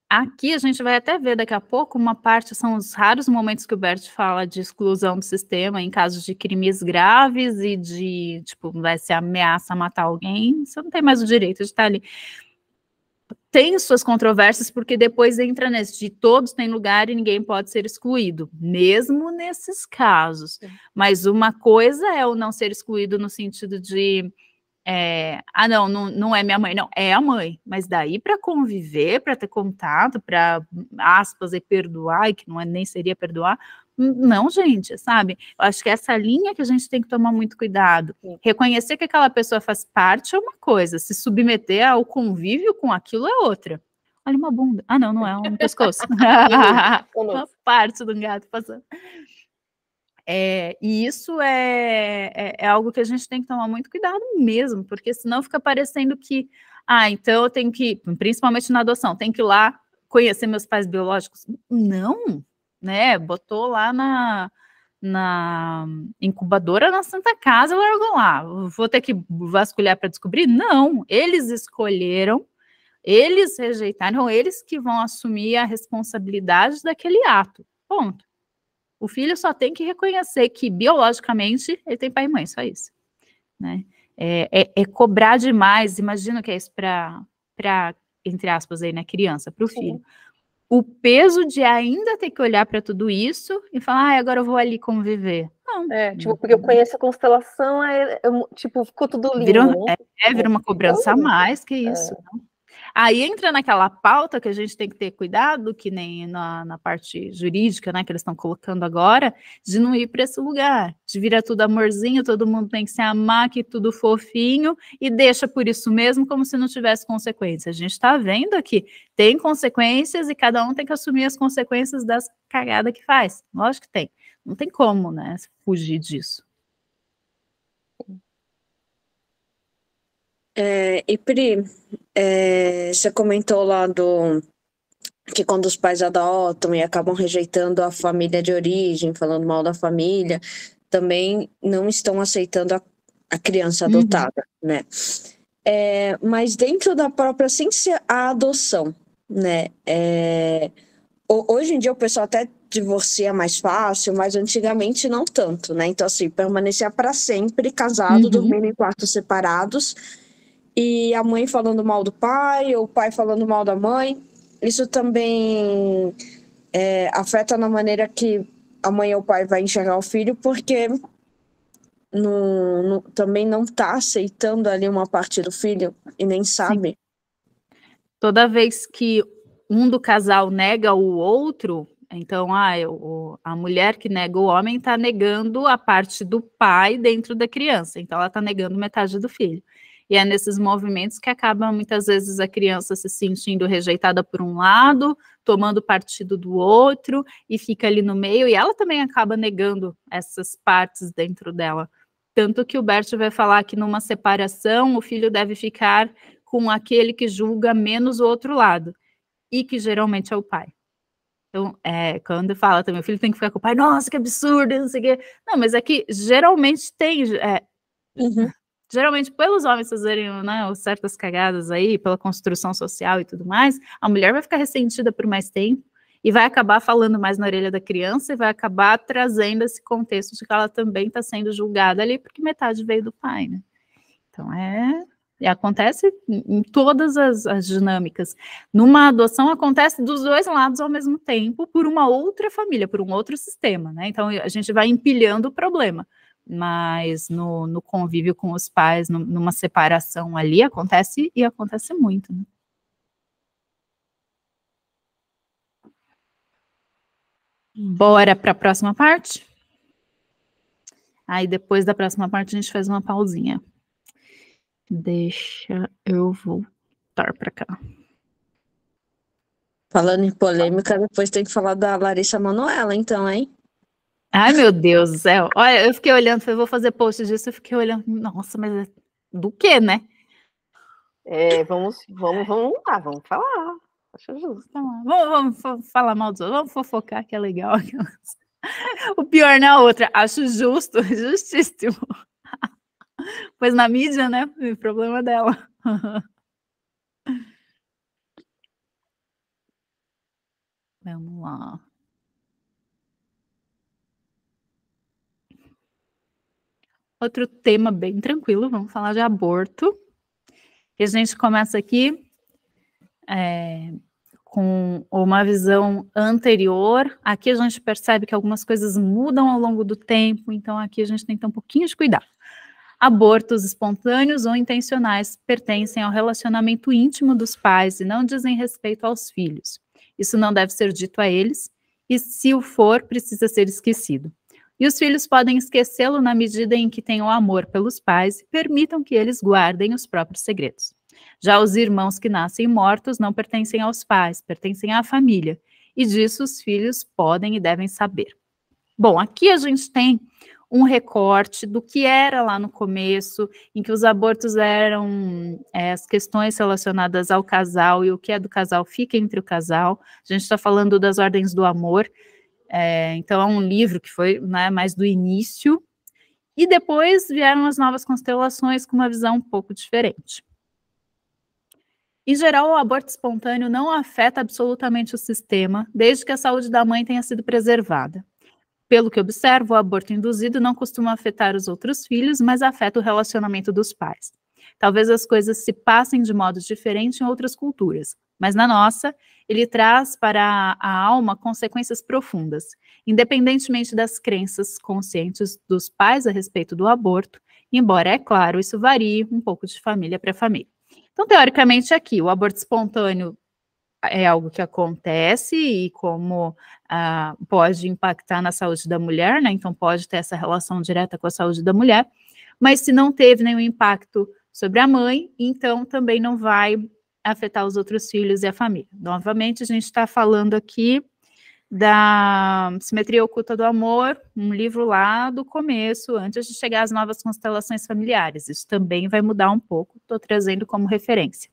A: Aqui a gente vai até ver daqui a pouco, uma parte são os raros momentos que o Bert fala de exclusão do sistema em casos de crimes graves e de, tipo, vai ser ameaça a matar alguém, você não tem mais o direito de estar ali. Tem suas controvérsias, porque depois entra nesse de todos têm lugar e ninguém pode ser excluído, mesmo nesses casos. Mas uma coisa é o não ser excluído no sentido de não é minha mãe, não, é a mãe, mas daí para conviver, para ter contato, para, aspas, perdoar, e que não nem seria perdoar, não, gente, sabe? Eu acho que essa linha que a gente tem que tomar muito cuidado. Reconhecer que aquela pessoa faz parte é uma coisa, se submeter ao convívio com aquilo é outra. Olha uma bunda. Ah, não é um pescoço. Uma parte do gato passando. E isso é algo que a gente tem que tomar muito cuidado mesmo, porque senão fica parecendo que, então eu tenho que, principalmente na adoção, tenho que ir lá conhecer meus pais biológicos. Não, né? Botou lá na incubadora na Santa Casa, largou lá. Vou ter que vasculhar para descobrir? Não, eles escolheram, eles rejeitaram, eles que vão assumir a responsabilidade daquele ato. Ponto. O filho só tem que reconhecer que, biologicamente, ele tem pai e mãe, só isso. Né? É cobrar demais, imagina que é isso para, entre aspas, aí, né, criança, para o filho. O peso de ainda ter que olhar para tudo isso e falar, agora eu vou ali conviver. Não.
D: Tipo, porque eu conheço a constelação, tipo, ficou tudo lindo.
A: Vira uma cobrança a mais, que isso. Não? Aí entra naquela pauta que a gente tem que ter cuidado, que nem na parte jurídica, né, que eles estão colocando agora, de não ir para esse lugar, de virar tudo amorzinho, todo mundo tem que se amar, que tudo fofinho, e deixa por isso mesmo como se não tivesse consequências. A gente está vendo aqui, tem consequências e cada um tem que assumir as consequências das cagadas que faz. Lógico que tem. Não tem como, né, fugir disso.
E: E Pri, você comentou lá que quando os pais adotam e acabam rejeitando a família de origem, falando mal da família, também não estão aceitando a criança adotada, né? Mas dentro da própria ciência, a adoção, né? Hoje em dia o pessoal até divorcia mais fácil, mas antigamente não tanto, né? Então, assim, permanecia para sempre casado, dormindo em quartos separados, e a mãe falando mal do pai, ou o pai falando mal da mãe. Isso também afeta na maneira que a mãe ou o pai vai enxergar o filho, porque também não está aceitando ali uma parte do filho e nem sabe.
A: Sim. Toda vez que um do casal nega o outro, então a mulher que nega o homem está negando a parte do pai dentro da criança, então ela está negando metade do filho. E é nesses movimentos que acaba muitas vezes a criança se sentindo rejeitada por um lado, tomando partido do outro, e fica ali no meio, e ela também acaba negando essas partes dentro dela. Tanto que o Bert vai falar que numa separação o filho deve ficar com aquele que julga menos o outro lado, e que geralmente é o pai. Então, quando fala também, o filho tem que ficar com o pai, nossa, que absurdo, não sei o quê. Não, mas é que geralmente tem... Geralmente, pelos homens fazerem, né, certas cagadas aí, pela construção social e tudo mais, a mulher vai ficar ressentida por mais tempo e vai acabar falando mais na orelha da criança e vai acabar trazendo esse contexto de que ela também está sendo julgada ali, porque metade veio do pai, né? Então, acontece em todas as dinâmicas. Numa adoção, acontece dos dois lados ao mesmo tempo, por uma outra família, por um outro sistema, né? Então, a gente vai empilhando o problema. Mas no convívio com os pais, numa separação ali, acontece e acontece muito. Né? Bora para a próxima parte? Aí depois da próxima parte a gente faz uma pausinha. Deixa eu voltar para cá.
E: Falando em polêmica, depois tem que falar da Larissa Manoela, então, hein?
A: Ai, meu Deus do céu. Olha, eu fiquei olhando, falei, vou fazer post disso, eu fiquei olhando, nossa, mas do quê, né?
D: Vamos lá, vamos falar. Acho justo.
A: Então, vamos falar mal dos outros, vamos fofocar, que é legal. O pior não é a outra, acho justo, justíssimo. Pois na mídia, né, o problema dela. Vamos lá. Outro tema bem tranquilo, vamos falar de aborto. E a gente começa aqui com uma visão anterior. Aqui a gente percebe que algumas coisas mudam ao longo do tempo, então aqui a gente tem que ter um pouquinho de cuidado. Abortos espontâneos ou intencionais pertencem ao relacionamento íntimo dos pais e não dizem respeito aos filhos. Isso não deve ser dito a eles, e se o for, precisa ser esquecido. E os filhos podem esquecê-lo na medida em que tenham amor pelos pais e permitam que eles guardem os próprios segredos. Já os irmãos que nascem mortos não pertencem aos pais, pertencem à família, e disso os filhos podem e devem saber. Bom, aqui a gente tem um recorte do que era lá no começo, em que os abortos eram as questões relacionadas ao casal, e o que é do casal fica entre o casal. A gente está falando das ordens do amor, então é um livro que foi, né, mais do início, e depois vieram as novas constelações com uma visão um pouco diferente. Em geral, o aborto espontâneo não afeta absolutamente o sistema, desde que a saúde da mãe tenha sido preservada. Pelo que observo, o aborto induzido não costuma afetar os outros filhos, mas afeta o relacionamento dos pais. Talvez as coisas se passem de modo diferente em outras culturas, mas na nossa, ele traz para a alma consequências profundas, independentemente das crenças conscientes dos pais a respeito do aborto, embora, é claro, isso varie um pouco de família para família. Então, teoricamente, aqui, o aborto espontâneo é algo que acontece e como pode impactar na saúde da mulher, né? Então pode ter essa relação direta com a saúde da mulher, mas se não teve nenhum impacto sobre a mãe, então também não vai afetar os outros filhos e a família. Novamente, a gente está falando aqui da Simetria Oculta do Amor, um livro lá do começo, antes de chegar às novas constelações familiares. Isso também vai mudar um pouco, estou trazendo como referência.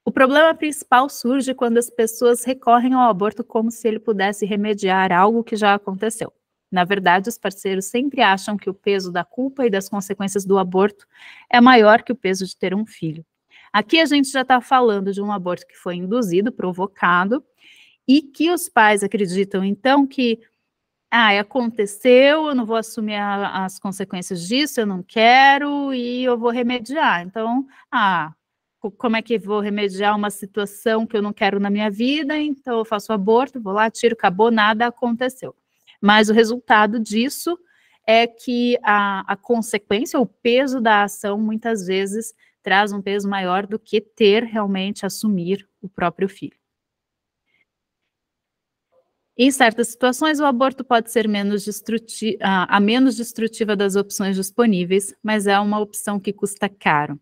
A: O problema principal surge quando as pessoas recorrem ao aborto como se ele pudesse remediar algo que já aconteceu. Na verdade, os parceiros sempre acham que o peso da culpa e das consequências do aborto é maior que o peso de ter um filho. Aqui a gente já está falando de um aborto que foi induzido, provocado, e que os pais acreditam, então, que aconteceu, eu não vou assumir as consequências disso, eu não quero, e eu vou remediar. Então, como é que vou remediar uma situação que eu não quero na minha vida? Então eu faço aborto, vou lá, tiro, acabou, nada aconteceu. Mas o resultado disso é que a consequência, o peso da ação, muitas vezes traz um peso maior do que ter realmente assumir o próprio filho. Em certas situações, o aborto pode ser a menos destrutiva das opções disponíveis, mas é uma opção que custa caro.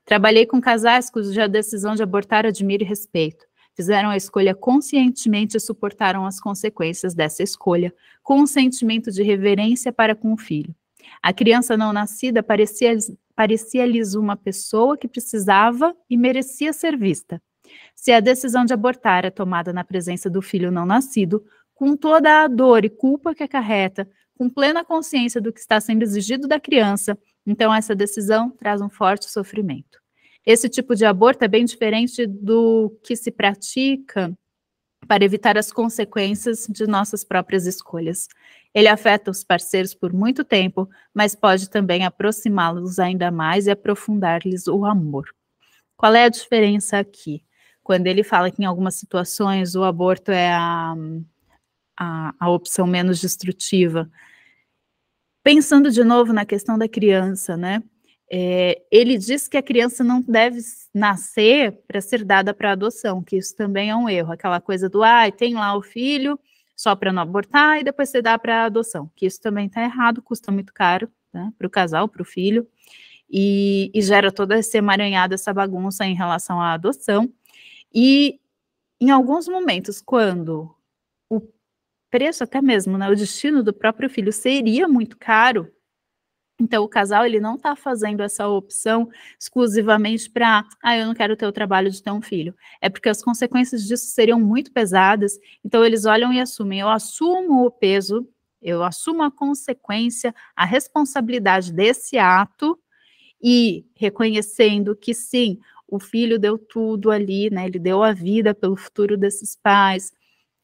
A: Trabalhei com casais cuja decisão de abortar admiro e respeito. Fizeram a escolha conscientemente e suportaram as consequências dessa escolha, com um sentimento de reverência para com o filho. A criança não nascida parecia-lhes uma pessoa que precisava e merecia ser vista. Se a decisão de abortar é tomada na presença do filho não nascido, com toda a dor e culpa que acarreta, com plena consciência do que está sendo exigido da criança, então essa decisão traz um forte sofrimento. Esse tipo de aborto é bem diferente do que se pratica para evitar as consequências de nossas próprias escolhas. Ele afeta os parceiros por muito tempo, mas pode também aproximá-los ainda mais e aprofundar-lhes o amor. Qual é a diferença aqui? Quando ele fala que em algumas situações o aborto é a opção menos destrutiva. Pensando de novo na questão da criança, né? Ele diz que a criança não deve nascer para ser dada para adoção, que isso também é um erro, aquela coisa do, tem lá o filho só para não abortar e depois você dá para adoção, que isso também está errado, custa muito caro, né, para o casal, para o filho, e gera toda esse emaranhado, essa bagunça em relação à adoção, e em alguns momentos, quando o preço até mesmo, né, o destino do próprio filho seria muito caro, Então, o casal, ele não está fazendo essa opção exclusivamente para, eu não quero ter o trabalho de ter um filho. É porque as consequências disso seriam muito pesadas, então eles olham e assumem, eu assumo o peso, eu assumo a consequência, a responsabilidade desse ato, e reconhecendo que sim, o filho deu tudo ali, né, ele deu a vida pelo futuro desses pais,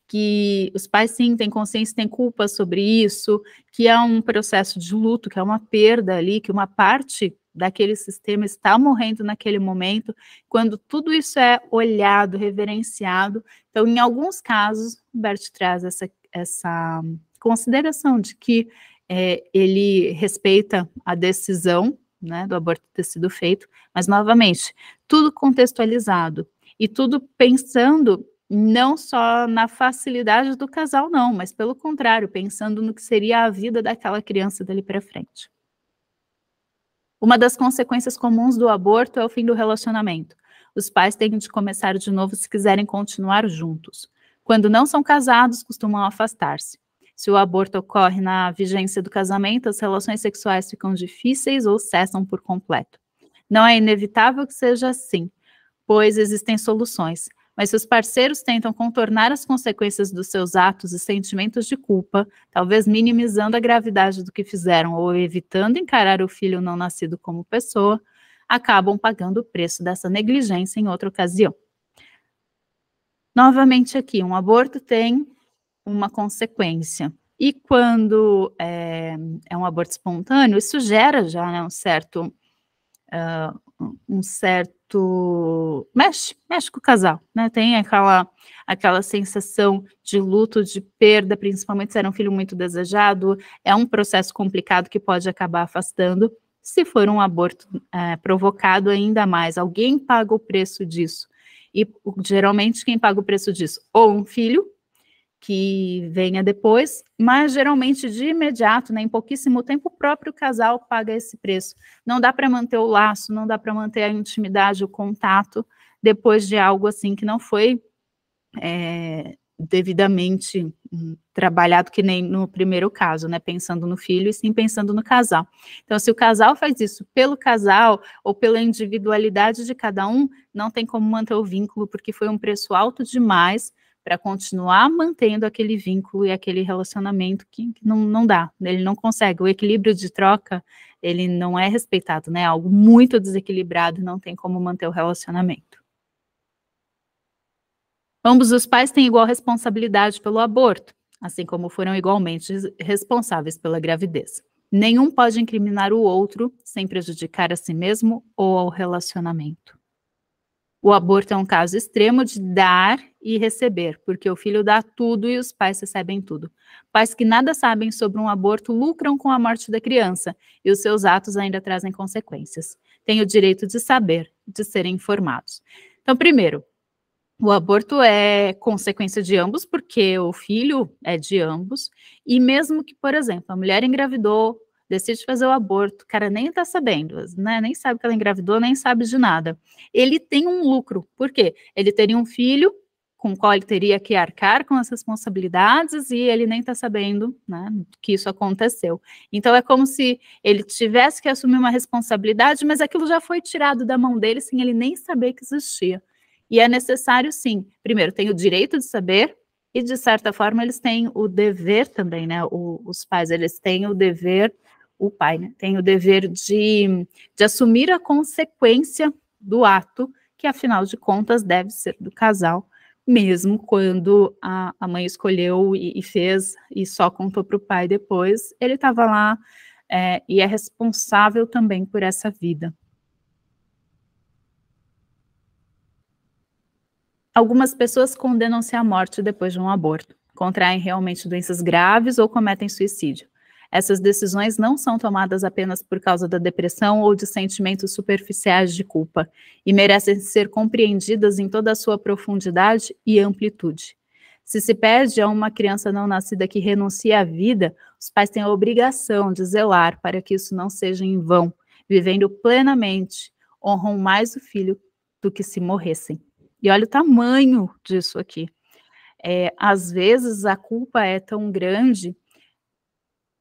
A: que os pais sim têm consciência, têm culpa sobre isso, que é um processo de luto, que é uma perda ali, que uma parte daquele sistema está morrendo naquele momento, quando tudo isso é olhado, reverenciado. Então, em alguns casos, o Bert traz essa consideração de que ele respeita a decisão, né, do aborto ter sido feito, mas, novamente, tudo contextualizado e tudo pensando não só na facilidade do casal, não, mas pelo contrário, pensando no que seria a vida daquela criança dali para frente. Uma das consequências comuns do aborto é o fim do relacionamento. Os pais têm de começar de novo se quiserem continuar juntos. Quando não são casados, costumam afastar-se. Se o aborto ocorre na vigência do casamento, as relações sexuais ficam difíceis ou cessam por completo. Não é inevitável que seja assim, pois existem soluções. Mas se os parceiros tentam contornar as consequências dos seus atos e sentimentos de culpa, talvez minimizando a gravidade do que fizeram ou evitando encarar o filho não nascido como pessoa, acabam pagando o preço dessa negligência em outra ocasião. Novamente aqui, um aborto tem uma consequência. E quando é um aborto espontâneo, isso gera já, né, um certo mexe com o casal, né? Tem aquela sensação de luto, de perda, principalmente se era um filho muito desejado, é um processo complicado que pode acabar afastando. Se for um aborto provocado, ainda mais, alguém paga o preço disso. E geralmente quem paga o preço disso? Ou um filho, que venha depois, mas geralmente de imediato, né, em pouquíssimo tempo, o próprio casal paga esse preço. Não dá para manter o laço, não dá para manter a intimidade, o contato, depois de algo assim que não foi devidamente trabalhado, que nem no primeiro caso, né, pensando no filho e sim pensando no casal. Então, se o casal faz isso pelo casal ou pela individualidade de cada um, não tem como manter o vínculo, porque foi um preço alto demais para continuar mantendo aquele vínculo e aquele relacionamento que não dá, ele não consegue, o equilíbrio de troca, ele não é respeitado, né, algo muito desequilibrado, não tem como manter o relacionamento. Ambos os pais têm igual responsabilidade pelo aborto, assim como foram igualmente responsáveis pela gravidez. Nenhum pode incriminar o outro sem prejudicar a si mesmo ou ao relacionamento. O aborto é um caso extremo de dar e receber, porque o filho dá tudo e os pais recebem tudo. Pais que nada sabem sobre um aborto lucram com a morte da criança e os seus atos ainda trazem consequências. Têm o direito de saber, de serem informados. Então, primeiro, o aborto é consequência de ambos, porque o filho é de ambos, e mesmo que, por exemplo, a mulher engravidou, decide fazer o aborto, o cara nem está sabendo, né? Nem sabe que ela engravidou, nem sabe de nada. Ele tem um lucro, por quê? Ele teria um filho com o qual ele teria que arcar com as responsabilidades e ele nem está sabendo, né, que isso aconteceu. Então é como se ele tivesse que assumir uma responsabilidade, mas aquilo já foi tirado da mão dele sem ele nem saber que existia. E é necessário, sim, primeiro, tem o direito de saber, e de certa forma eles têm o dever também, né, os pais, eles têm o dever, o pai, né, tem o dever de assumir a consequência do ato, que afinal de contas deve ser do casal, mesmo quando a mãe escolheu e fez, e só contou para o pai depois, ele estava lá e é responsável também por essa vida. Algumas pessoas condenam-se à morte depois de um aborto, contraem realmente doenças graves ou cometem suicídio. Essas decisões não são tomadas apenas por causa da depressão ou de sentimentos superficiais de culpa, e merecem ser compreendidas em toda a sua profundidade e amplitude. Se se pede a uma criança não nascida que renuncie à vida, os pais têm a obrigação de zelar para que isso não seja em vão, vivendo plenamente, honram mais o filho do que se morressem. E olha o tamanho disso aqui. Às vezes a culpa é tão grande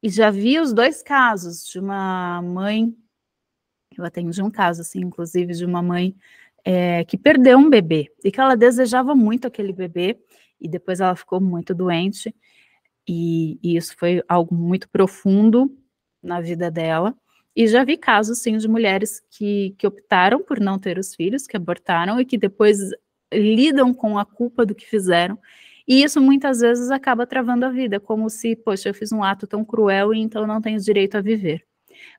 A: E já vi os dois casos de uma mãe, eu atendi um caso, assim, inclusive, de uma mãe que perdeu um bebê, e que ela desejava muito aquele bebê, e depois ela ficou muito doente, e isso foi algo muito profundo na vida dela. E já vi casos, sim, de mulheres que optaram por não ter os filhos, que abortaram, e que depois lidam com a culpa do que fizeram, e isso muitas vezes acaba travando a vida, como se, poxa, eu fiz um ato tão cruel e então não tenho direito a viver.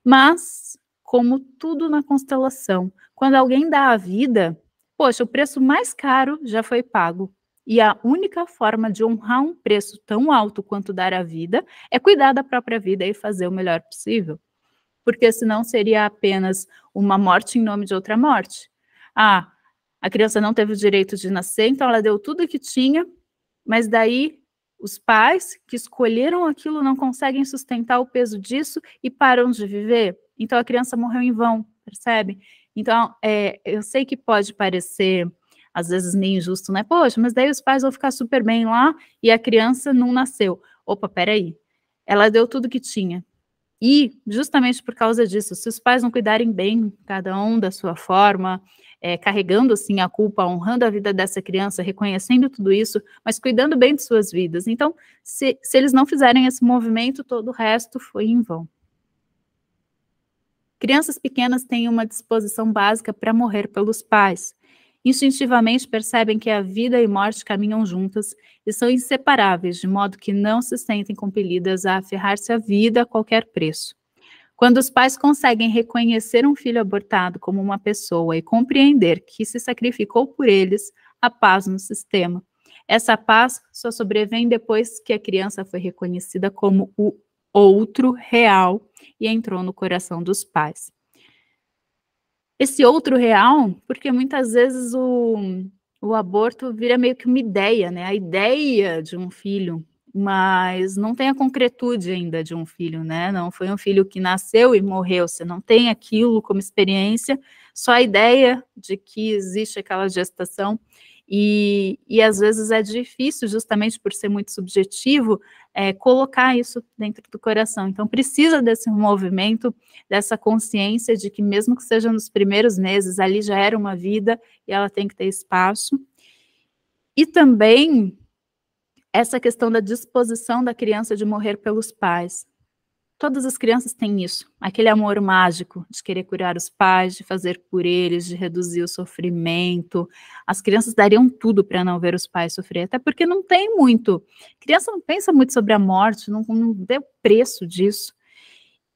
A: Mas, como tudo na constelação, quando alguém dá a vida, poxa, o preço mais caro já foi pago. E a única forma de honrar um preço tão alto quanto dar a vida é cuidar da própria vida e fazer o melhor possível. Porque senão seria apenas uma morte em nome de outra morte. Ah, a criança não teve o direito de nascer, então ela deu tudo o que tinha, mas daí os pais que escolheram aquilo não conseguem sustentar o peso disso e param de viver. Então a criança morreu em vão, percebe? Então, eu sei que pode parecer, às vezes, meio injusto, né? Poxa, mas daí os pais vão ficar super bem lá e a criança não nasceu. Opa, peraí. Ela deu tudo que tinha. E, justamente por causa disso, se os pais não cuidarem bem, cada um da sua forma, carregando, assim, a culpa, honrando a vida dessa criança, reconhecendo tudo isso, mas cuidando bem de suas vidas. Então, se eles não fizerem esse movimento, todo o resto foi em vão. Crianças pequenas têm uma disposição básica para morrer pelos pais. Instintivamente percebem que a vida e morte caminham juntas e são inseparáveis, de modo que não se sentem compelidas a aferrar-se à vida a qualquer preço. Quando os pais conseguem reconhecer um filho abortado como uma pessoa e compreender que se sacrificou por eles, há paz no sistema. Essa paz só sobrevém depois que a criança foi reconhecida como o outro real e entrou no coração dos pais. Esse outro real, porque muitas vezes o aborto vira meio que uma ideia, né? A ideia de um filho, mas não tem a concretude ainda de um filho, né? Não foi um filho que nasceu e morreu, você não tem aquilo como experiência, só a ideia de que existe aquela gestação, e às vezes é difícil, justamente por ser muito subjetivo, colocar isso dentro do coração. Então precisa desse movimento, dessa consciência de que mesmo que seja nos primeiros meses, ali já era uma vida e ela tem que ter espaço. E também essa questão da disposição da criança de morrer pelos pais. Todas as crianças têm isso, aquele amor mágico de querer curar os pais, de fazer por eles, de reduzir o sofrimento. As crianças dariam tudo para não ver os pais sofrer, até porque não tem muito. A criança não pensa muito sobre a morte, não vê o preço disso.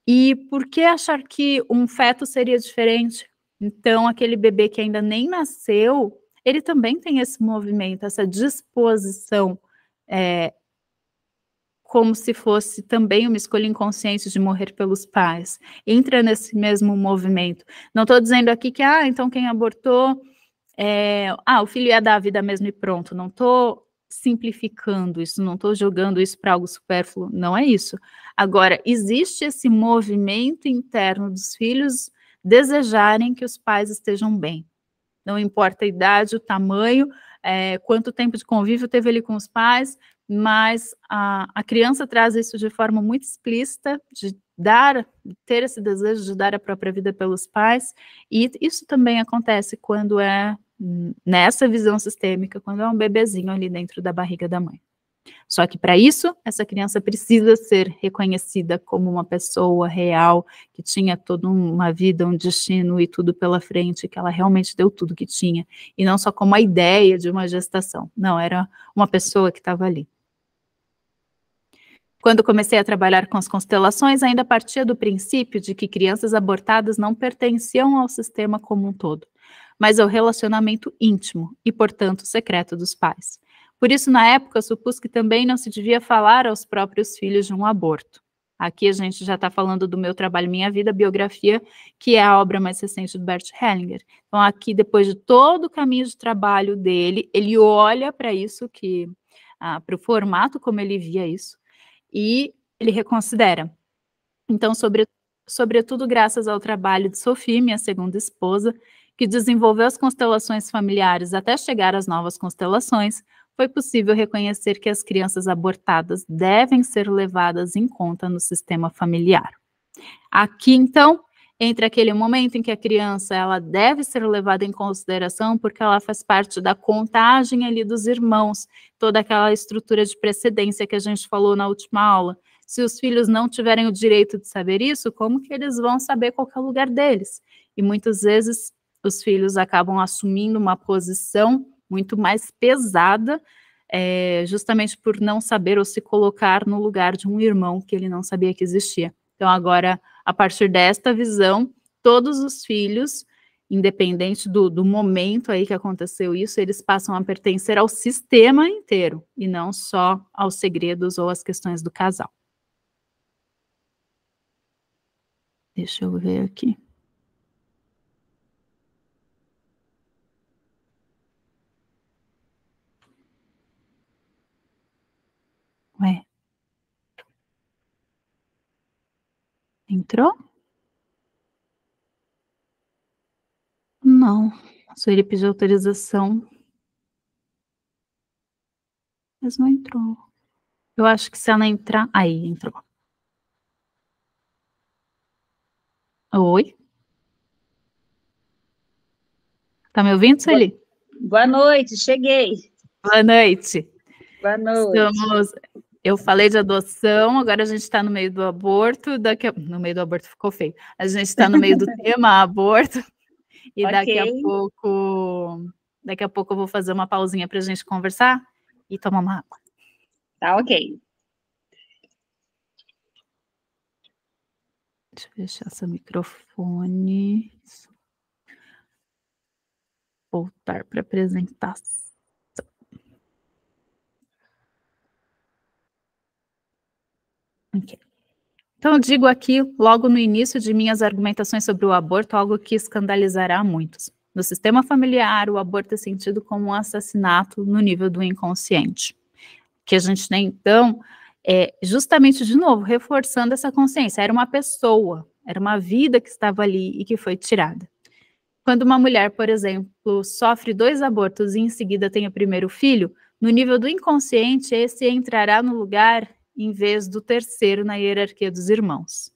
A: E por que achar que um feto seria diferente? Então, aquele bebê que ainda nem nasceu, ele também tem esse movimento, essa disposição, como se fosse também uma escolha inconsciente de morrer pelos pais. Entra nesse mesmo movimento. Não estou dizendo aqui que, então quem abortou, o filho ia dar a vida mesmo e pronto. Não estou simplificando isso, não estou jogando isso para algo supérfluo, não é isso. Agora, existe esse movimento interno dos filhos desejarem que os pais estejam bem. Não importa a idade, o tamanho, quanto tempo de convívio teve ali com os pais, mas a criança traz isso de forma muito explícita, de ter esse desejo de dar a própria vida pelos pais, e isso também acontece quando nessa visão sistêmica, quando é um bebezinho ali dentro da barriga da mãe. Só que para isso, essa criança precisa ser reconhecida como uma pessoa real, que tinha toda uma vida, um destino e tudo pela frente, que ela realmente deu tudo que tinha, e não só como a ideia de uma gestação. Não, era uma pessoa que estava ali. Quando comecei a trabalhar com as constelações, ainda partia do princípio de que crianças abortadas não pertenciam ao sistema como um todo, mas ao relacionamento íntimo e, portanto, secreto dos pais. Por isso, na época, supus que também não se devia falar aos próprios filhos de um aborto. Aqui a gente já está falando do meu trabalho Minha Vida, biografia, que é a obra mais recente do Bert Hellinger. Então, aqui, depois de todo o caminho de trabalho dele, ele olha para isso, para o formato como ele via isso, e ele reconsidera. Então, sobretudo graças ao trabalho de Sophie, minha segunda esposa, que desenvolveu as constelações familiares até chegar às novas constelações, foi possível reconhecer que as crianças abortadas devem ser levadas em conta no sistema familiar. Aqui, então, entre aquele momento em que a criança ela deve ser levada em consideração porque ela faz parte da contagem ali dos irmãos, toda aquela estrutura de precedência que a gente falou na última aula. Se os filhos não tiverem o direito de saber isso, como que eles vão saber qual que é o lugar deles? E muitas vezes os filhos acabam assumindo uma posição muito mais pesada, justamente por não saber ou se colocar no lugar de um irmão que ele não sabia que existia. Então, agora, a partir desta visão, todos os filhos, independente do momento aí que aconteceu isso, eles passam a pertencer ao sistema inteiro, e não só aos segredos ou às questões do casal. Deixa eu ver aqui. Ué. Entrou? Não. A Sueli pediu autorização. Mas não entrou. Eu acho que se ela entrar... Aí, entrou. Oi? Tá me ouvindo, Sueli?
F: Boa noite, cheguei.
A: Boa noite.
F: Boa noite.
A: Eu falei de adoção, agora a gente está no meio do aborto, no meio do aborto ficou feio. A gente está no meio do tema aborto, e daqui a pouco eu vou fazer uma pausinha para a gente conversar e tomar uma água.
F: Tá, ok.
A: Deixa eu fechar seu microfone. Voltar para a apresentação. Okay. Então, eu digo aqui, logo no início de minhas argumentações sobre o aborto, algo que escandalizará muitos. No sistema familiar, o aborto é sentido como um assassinato no nível do inconsciente. Que a gente tem, então, justamente, de novo, reforçando essa consciência. Era uma pessoa, era uma vida que estava ali e que foi tirada. Quando uma mulher, por exemplo, sofre 2 abortos e em seguida tem o primeiro filho, no nível do inconsciente, esse entrará no lugar em vez do terceiro na hierarquia dos irmãos.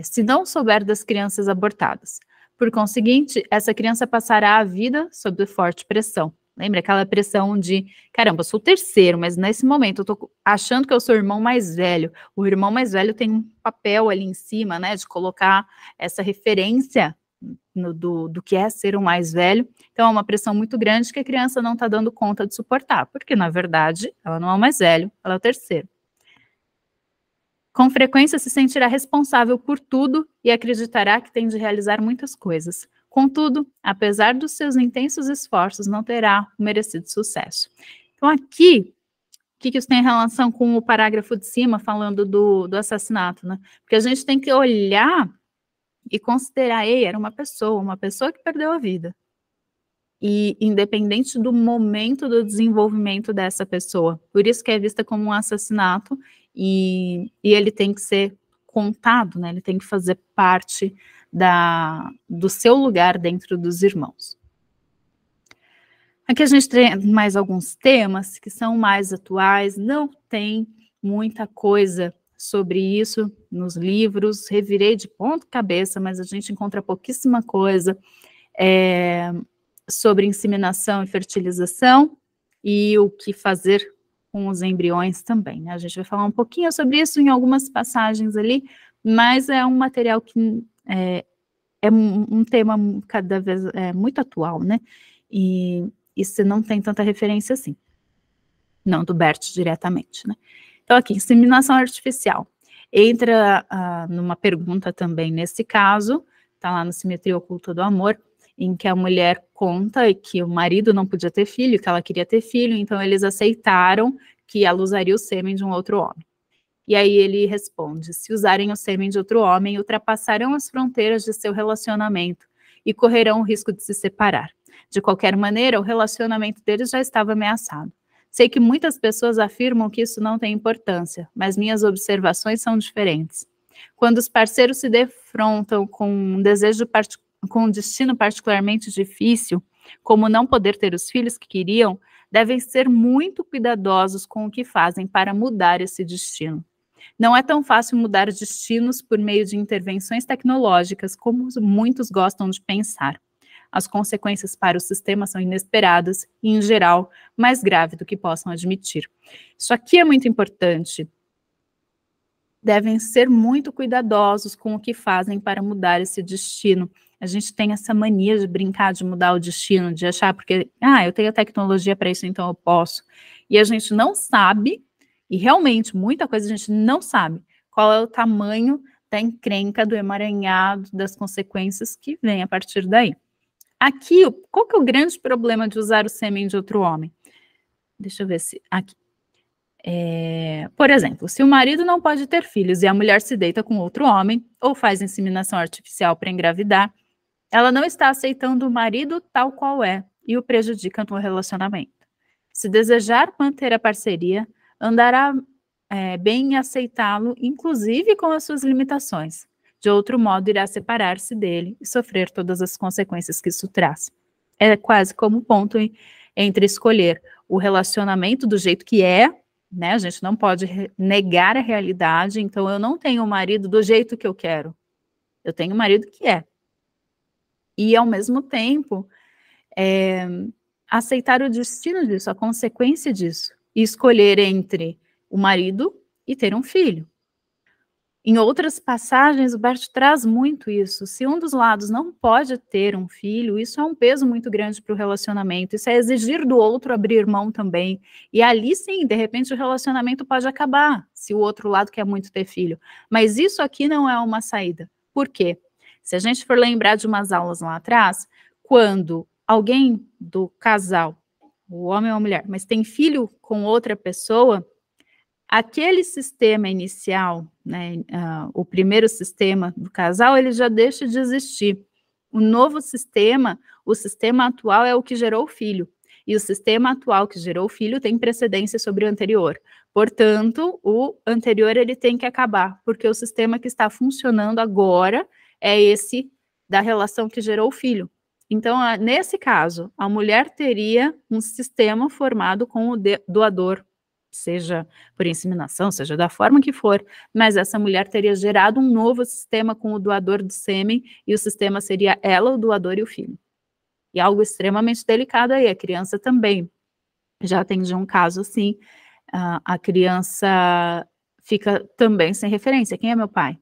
A: Se não souber das crianças abortadas. Por conseguinte, essa criança passará a vida sob forte pressão. Lembra aquela pressão de, caramba, eu sou o terceiro, mas nesse momento eu tô achando que eu sou o irmão mais velho. O irmão mais velho tem um papel ali em cima, né, de colocar essa referência do que é ser o mais velho. Então, é uma pressão muito grande que a criança não está dando conta de suportar, porque, na verdade, ela não é o mais velho, ela é o terceiro. Com frequência, se sentirá responsável por tudo e acreditará que tem de realizar muitas coisas. Contudo, apesar dos seus intensos esforços, não terá o merecido sucesso. Então, aqui, o que isso tem relação com o parágrafo de cima, falando do assassinato, né? Porque a gente tem que olhar e considerar, era uma pessoa que perdeu a vida. E independente do momento do desenvolvimento dessa pessoa. Por isso que é vista como um assassinato e ele tem que ser contado, né? Ele tem que fazer parte do seu lugar dentro dos irmãos. Aqui a gente tem mais alguns temas que são mais atuais, não tem muita coisa sobre isso nos livros, revirei de ponta cabeça, mas a gente encontra pouquíssima coisa sobre inseminação e fertilização e o que fazer com os embriões também, né? A gente vai falar um pouquinho sobre isso em algumas passagens ali, mas é um material que é um tema cada vez muito atual, né? E você não tem tanta referência assim. Não do Bert diretamente, né? Então, aqui, inseminação artificial. Entra numa pergunta também nesse caso, está lá no Simetria Oculta do Amor, em que a mulher conta que o marido não podia ter filho, que ela queria ter filho, então eles aceitaram que ela usaria o sêmen de um outro homem. E aí ele responde, se usarem o sêmen de outro homem, ultrapassarão as fronteiras de seu relacionamento e correrão o risco de se separar. De qualquer maneira, o relacionamento deles já estava ameaçado. Sei que muitas pessoas afirmam que isso não tem importância, mas minhas observações são diferentes. Quando os parceiros se defrontam com um destino particularmente difícil, como não poder ter os filhos que queriam, devem ser muito cuidadosos com o que fazem para mudar esse destino. Não é tão fácil mudar destinos por meio de intervenções tecnológicas como muitos gostam de pensar. As consequências para o sistema são inesperadas e, em geral, mais graves do que possam admitir. Isso aqui é muito importante. Devem ser muito cuidadosos com o que fazem para mudar esse destino. A gente tem essa mania de brincar de mudar o destino, de achar porque, eu tenho a tecnologia para isso, então eu posso. E a gente não sabe, e realmente muita coisa a gente não sabe, qual é o tamanho da encrenca, do emaranhado, das consequências que vem a partir daí. Aqui, qual que é o grande problema de usar o sêmen de outro homem? Deixa eu ver se... Aqui. Por exemplo, se o marido não pode ter filhos e a mulher se deita com outro homem, ou faz inseminação artificial para engravidar, ela não está aceitando o marido tal qual é e o prejudica no relacionamento. Se desejar manter a parceria, andará bem em aceitá-lo, inclusive com as suas limitações. De outro modo, irá separar-se dele e sofrer todas as consequências que isso traz. É quase como o ponto entre escolher o relacionamento do jeito que é, né? A gente não pode negar a realidade, então eu não tenho um marido do jeito que eu quero. Eu tenho um marido que é. E, ao mesmo tempo, aceitar o destino disso, a consequência disso, e escolher entre o marido e ter um filho. Em outras passagens, o Bert traz muito isso. Se um dos lados não pode ter um filho, isso é um peso muito grande para o relacionamento. Isso é exigir do outro abrir mão também. E ali, sim, de repente, o relacionamento pode acabar, se o outro lado quer muito ter filho. Mas isso aqui não é uma saída. Por quê? Se a gente for lembrar de umas aulas lá atrás, quando alguém do casal, o homem ou a mulher, mas tem filho com outra pessoa, aquele sistema inicial, né, o primeiro sistema do casal, ele já deixa de existir. O novo sistema, o sistema atual é o que gerou o filho. E o sistema atual que gerou o filho tem precedência sobre o anterior. Portanto, o anterior ele tem que acabar, porque o sistema que está funcionando agora é esse da relação que gerou o filho. Então, nesse caso, a mulher teria um sistema formado com o doador, seja por inseminação, seja da forma que for, mas essa mulher teria gerado um novo sistema com o doador do sêmen, e o sistema seria ela, o doador e o filho. E algo extremamente delicado aí, a criança também. Já atendi um caso assim, a criança fica também sem referência. Quem é meu pai?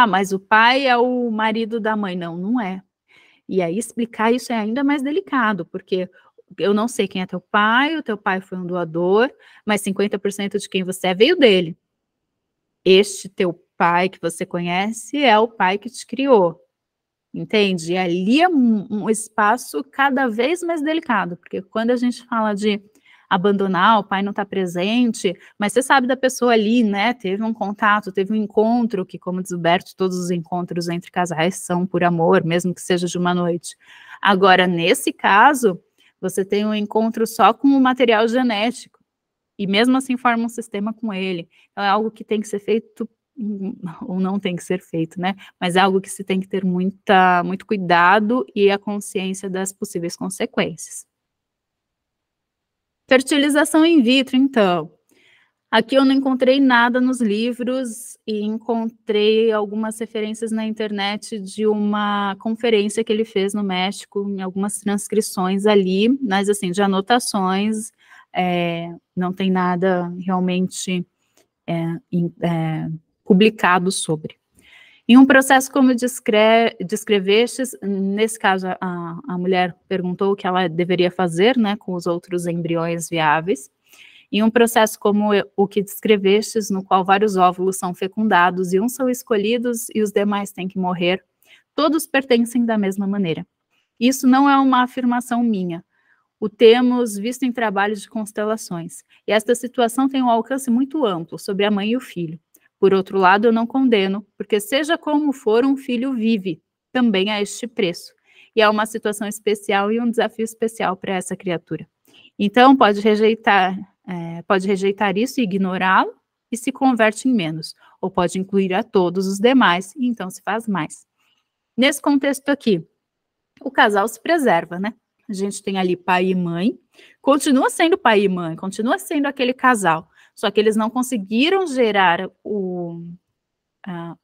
A: Mas o pai é o marido da mãe. Não, não é. E aí explicar isso é ainda mais delicado, porque eu não sei quem é teu pai, o teu pai foi um doador, mas 50% de quem você é veio dele. Este teu pai que você conhece é o pai que te criou, entende? E ali é um espaço cada vez mais delicado, porque quando a gente fala de abandonar, o pai não está presente, mas você sabe da pessoa ali, né? Teve um contato, teve um encontro, que, como diz o Bert, todos os encontros entre casais são por amor, mesmo que seja de uma noite. Agora, nesse caso, você tem um encontro só com o material genético, e mesmo assim forma um sistema com ele. Então, é algo que tem que ser feito, ou não tem que ser feito, né? Mas é algo que se tem que ter muito cuidado e a consciência das possíveis consequências. Fertilização in vitro, então. Aqui eu não encontrei nada nos livros e encontrei algumas referências na internet de uma conferência que ele fez no México, em algumas transcrições ali, mas assim, de anotações, não tem nada realmente publicado sobre. Em um processo como descrevestes, nesse caso a mulher perguntou o que ela deveria fazer, né, com os outros embriões viáveis. Em um processo como o que descrevestes, no qual vários óvulos são fecundados e uns são escolhidos e os demais têm que morrer, todos pertencem da mesma maneira. Isso não é uma afirmação minha. O temos visto em trabalhos de constelações. E esta situação tem um alcance muito amplo sobre a mãe e o filho. Por outro lado, eu não condeno, porque seja como for, um filho vive também a este preço. E é uma situação especial e um desafio especial para essa criatura. Então, pode rejeitar isso e ignorá-lo e se converte em menos. Ou pode incluir a todos os demais e então se faz mais. Nesse contexto aqui, o casal se preserva, né? A gente tem ali pai e mãe, continua sendo pai e mãe, continua sendo aquele casal, só que eles não conseguiram gerar o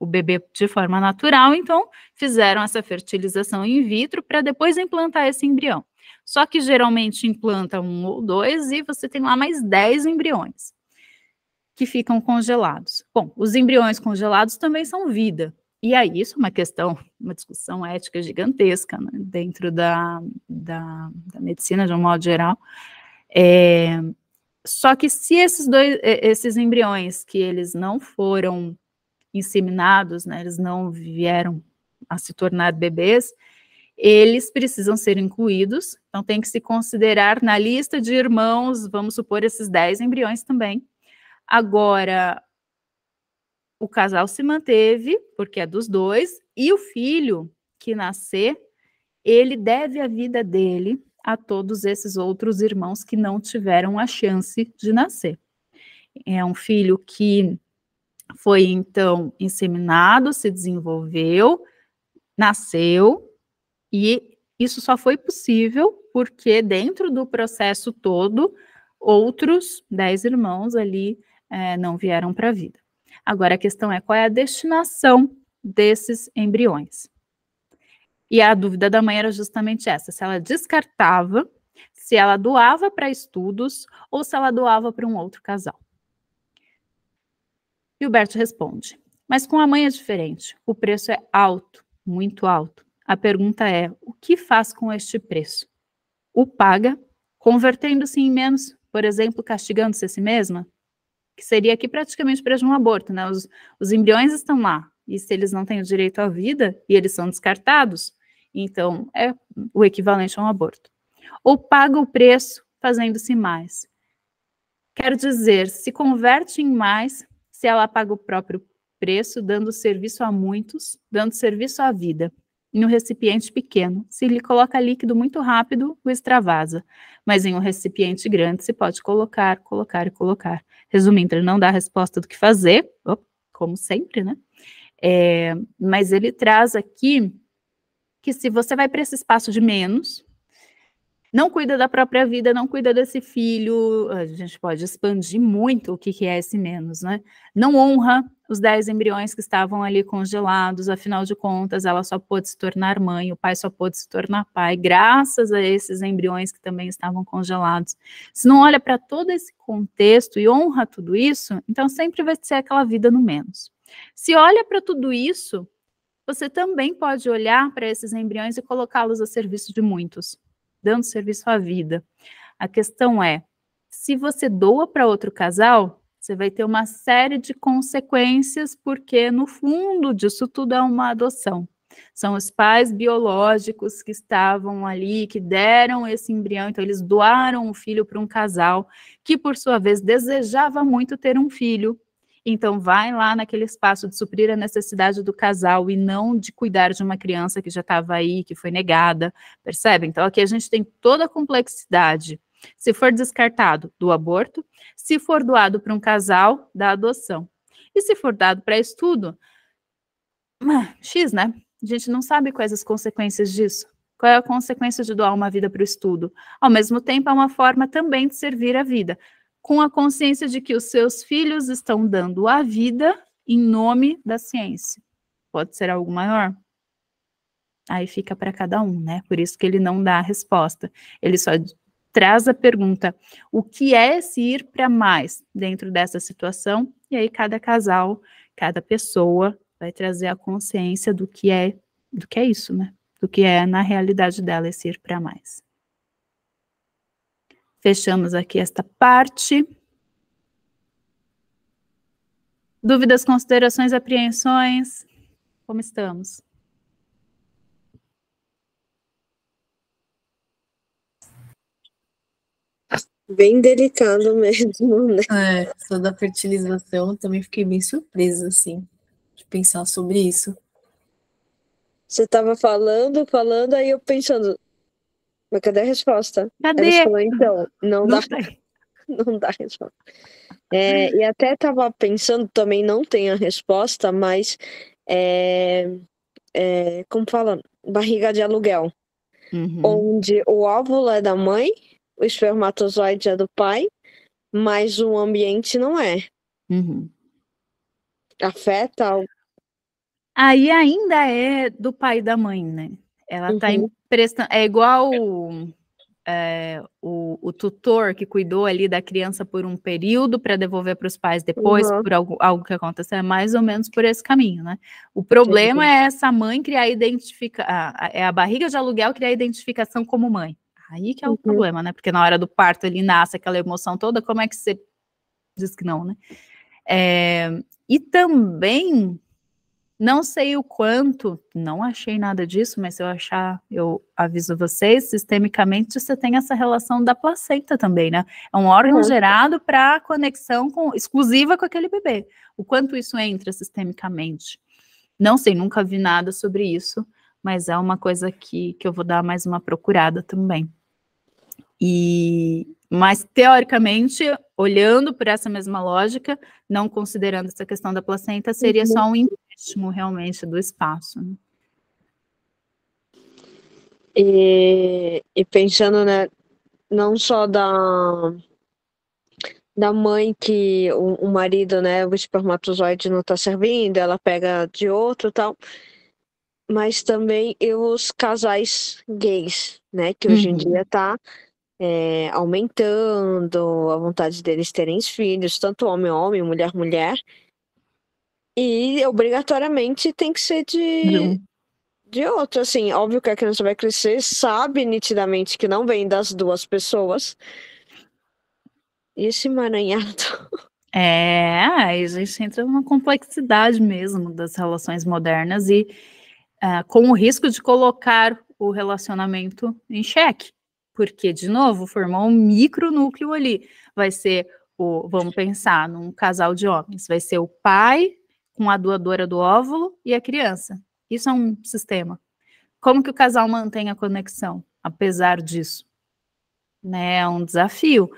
A: bebê de forma natural, então fizeram essa fertilização in vitro para depois implantar esse embrião. Só que geralmente implanta 1 ou 2 e você tem lá mais 10 embriões que ficam congelados. Bom, os embriões congelados também são vida. E aí, isso é uma questão, uma discussão ética gigantesca, né, dentro da medicina, de um modo geral. Só que se esses embriões que eles não foram inseminados, né, eles não vieram a se tornar bebês, eles precisam ser incluídos, então tem que se considerar na lista de irmãos, vamos supor, esses 10 embriões também. Agora, o casal se manteve, porque é dos dois, e o filho que nascer, ele deve a vida dele a todos esses outros irmãos que não tiveram a chance de nascer. É um filho que foi, então, inseminado, se desenvolveu, nasceu, e isso só foi possível porque, dentro do processo todo, outros 10 irmãos ali não vieram para a vida. Agora, a questão é qual é a destinação desses embriões. E a dúvida da mãe era justamente essa, se ela descartava, se ela doava para estudos ou se ela doava para um outro casal. E o Berto responde, mas com a mãe é diferente, o preço é alto, muito alto. A pergunta é, o que faz com este preço? O paga, convertendo-se em menos, por exemplo, castigando-se a si mesma? Que seria aqui praticamente para um aborto, né? Os embriões estão lá, e se eles não têm o direito à vida, e eles são descartados, então é o equivalente a um aborto. Ou paga o preço fazendo-se mais. Quero dizer, se converte em mais, se ela paga o próprio preço, dando serviço a muitos, dando serviço à vida. Em um recipiente pequeno, se lhe coloca líquido muito rápido, o extravasa. Mas em um recipiente grande, se pode colocar, colocar e colocar. Resumindo, ele não dá a resposta do que fazer, como sempre, né? Mas ele traz aqui que se você vai para esse espaço de menos, não cuida da própria vida, não cuida desse filho, a gente pode expandir muito o que é esse menos, né? Não honra os 10 embriões que estavam ali congelados, afinal de contas, ela só pôde se tornar mãe, o pai só pôde se tornar pai, graças a esses embriões que também estavam congelados. Se não olha para todo esse contexto e honra tudo isso, então sempre vai ser aquela vida no menos. Se olha para tudo isso, você também pode olhar para esses embriões e colocá-los a serviço de muitos, dando serviço à vida. A questão é, se você doa para outro casal, você vai ter uma série de consequências, porque no fundo disso tudo é uma adoção. São os pais biológicos que estavam ali, que deram esse embrião, então eles doaram o filho para um casal, que por sua vez desejava muito ter um filho. Então vai lá naquele espaço de suprir a necessidade do casal e não de cuidar de uma criança que já estava aí, que foi negada, percebe? Então aqui a gente tem toda a complexidade. Se for descartado, do aborto, se for doado para um casal, da adoção. E se for dado para estudo, X, né? A gente não sabe quais as consequências disso. Qual é a consequência de doar uma vida para o estudo? Ao mesmo tempo, é uma forma também de servir a vida, com a consciência de que os seus filhos estão dando a vida em nome da ciência. Pode ser algo maior? Aí fica para cada um, né? Por isso que ele não dá a resposta. Ele só traz a pergunta, o que é esse ir para mais dentro dessa situação? E aí cada casal, cada pessoa vai trazer a consciência do que é isso, né? Do que é na realidade dela esse ir para mais. Fechamos aqui esta parte. Dúvidas, considerações, apreensões? Como estamos?
E: Bem delicado mesmo, né?
B: Só da fertilização, também fiquei bem surpresa, assim, de pensar sobre isso.
E: Você estava falando, aí eu pensando, mas cadê a resposta?
A: Cadê?
E: Aí você falou, então, não dá resposta. E até estava pensando, também não tem a resposta, mas como fala? Barriga de aluguel. onde o óvulo é da mãe, o espermatozoide é do pai, mas o ambiente não é. Afeta?
A: Aí ainda é do pai e da mãe, né? Ela está emprestando. É igual o tutor que cuidou ali da criança por um período para devolver para os pais depois, por algo que aconteceu, é mais ou menos por esse caminho, né? O problema é essa mãe criar é a barriga de aluguel criar identificação como mãe. Aí que é o problema, né? Porque na hora do parto ele nasce aquela emoção toda, como é que você diz que não, né? E também não sei o quanto, não achei nada disso, mas se eu achar, eu aviso vocês, sistemicamente você tem essa relação da placenta também, né? É um órgão gerado para conexão exclusiva com aquele bebê. O quanto isso entra sistemicamente? Não sei, nunca vi nada sobre isso, mas é uma coisa que eu vou dar mais uma procurada também. Mas, teoricamente, olhando por essa mesma lógica, não considerando essa questão da placenta, seria só um empréstimo, realmente, do espaço. Né?
E: E pensando, né, não só da mãe que o marido, né, o espermatozoide não está servindo, ela pega de outro e tal, mas também os casais gays, né, que hoje em dia está aumentando a vontade deles terem filhos, tanto homem, mulher, e obrigatoriamente tem que ser de outro, assim, óbvio que a criança vai crescer, sabe nitidamente que não vem das duas pessoas, e esse emaranhado.
A: Aí a gente entra numa complexidade mesmo das relações modernas e com o risco de colocar o relacionamento em xeque. Porque, de novo, formou um micronúcleo ali. Vai ser vamos pensar num casal de homens, vai ser o pai com a doadora do óvulo e a criança. Isso é um sistema. Como que o casal mantém a conexão, apesar disso? Né, é um desafio.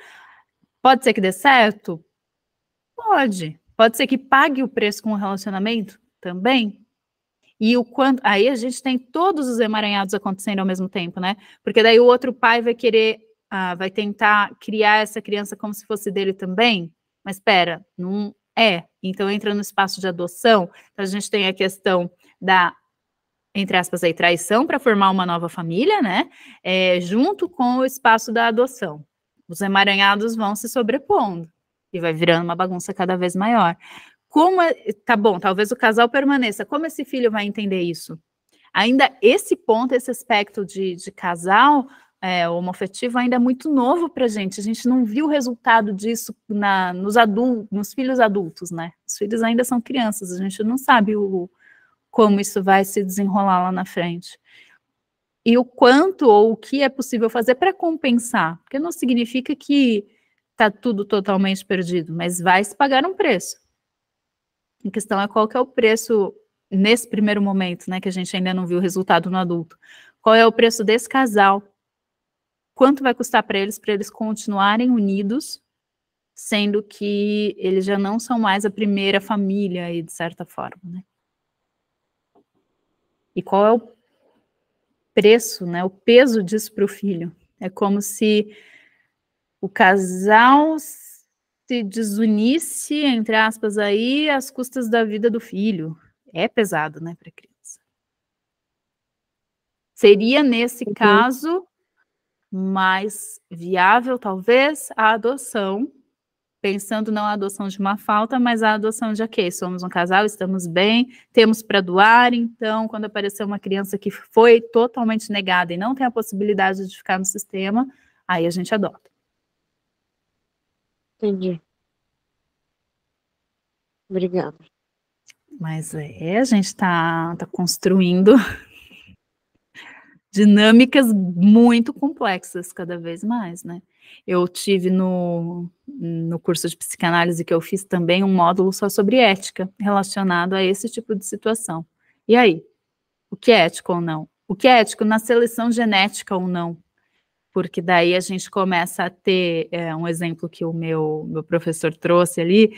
A: Pode ser que dê certo? Pode. Pode ser que pague o preço com o relacionamento? Também. E o quanto. Aí a gente tem todos os emaranhados acontecendo ao mesmo tempo, né? Porque daí o outro pai vai querer, vai tentar criar essa criança como se fosse dele também. Mas espera, não é. Então entra no espaço de adoção. Então a gente tem a questão da, entre aspas, aí, traição para formar uma nova família, né? Junto com o espaço da adoção. Os emaranhados vão se sobrepondo e vai virando uma bagunça cada vez maior. Tá bom, talvez o casal permaneça. Como esse filho vai entender isso? Ainda esse ponto, esse aspecto de casal homoafetivo ainda é muito novo para a gente não viu o resultado disso nos filhos adultos, né? Os filhos ainda são crianças, a gente não sabe como isso vai se desenrolar lá na frente. E o quanto ou o que é possível fazer para compensar, porque não significa que está tudo totalmente perdido, mas vai se pagar um preço. A questão é qual que é o preço nesse primeiro momento, né, que a gente ainda não viu o resultado no adulto. Qual é o preço desse casal? Quanto vai custar para eles continuarem unidos, sendo que eles já não são mais a primeira família aí, de certa forma, né? E qual é o preço, né, o peso disso para o filho? É como se o casal se desunisse, entre aspas, aí, às custas da vida do filho. É pesado, né, para a criança. Seria, nesse caso, mais viável, talvez, a adoção, pensando não a adoção de uma falta, mas a adoção de, ok, somos um casal, estamos bem, temos para doar, então, quando aparecer uma criança que foi totalmente negada e não tem a possibilidade de ficar no sistema, aí a gente adota.
E: Entendi. Obrigada.
A: Mas a gente está construindo dinâmicas muito complexas cada vez mais, né? Eu tive no curso de psicanálise que eu fiz também um módulo só sobre ética relacionado a esse tipo de situação. E aí? O que é ético ou não? O que é ético na seleção genética ou não? Porque daí a gente começa a ter um exemplo que o meu professor trouxe ali,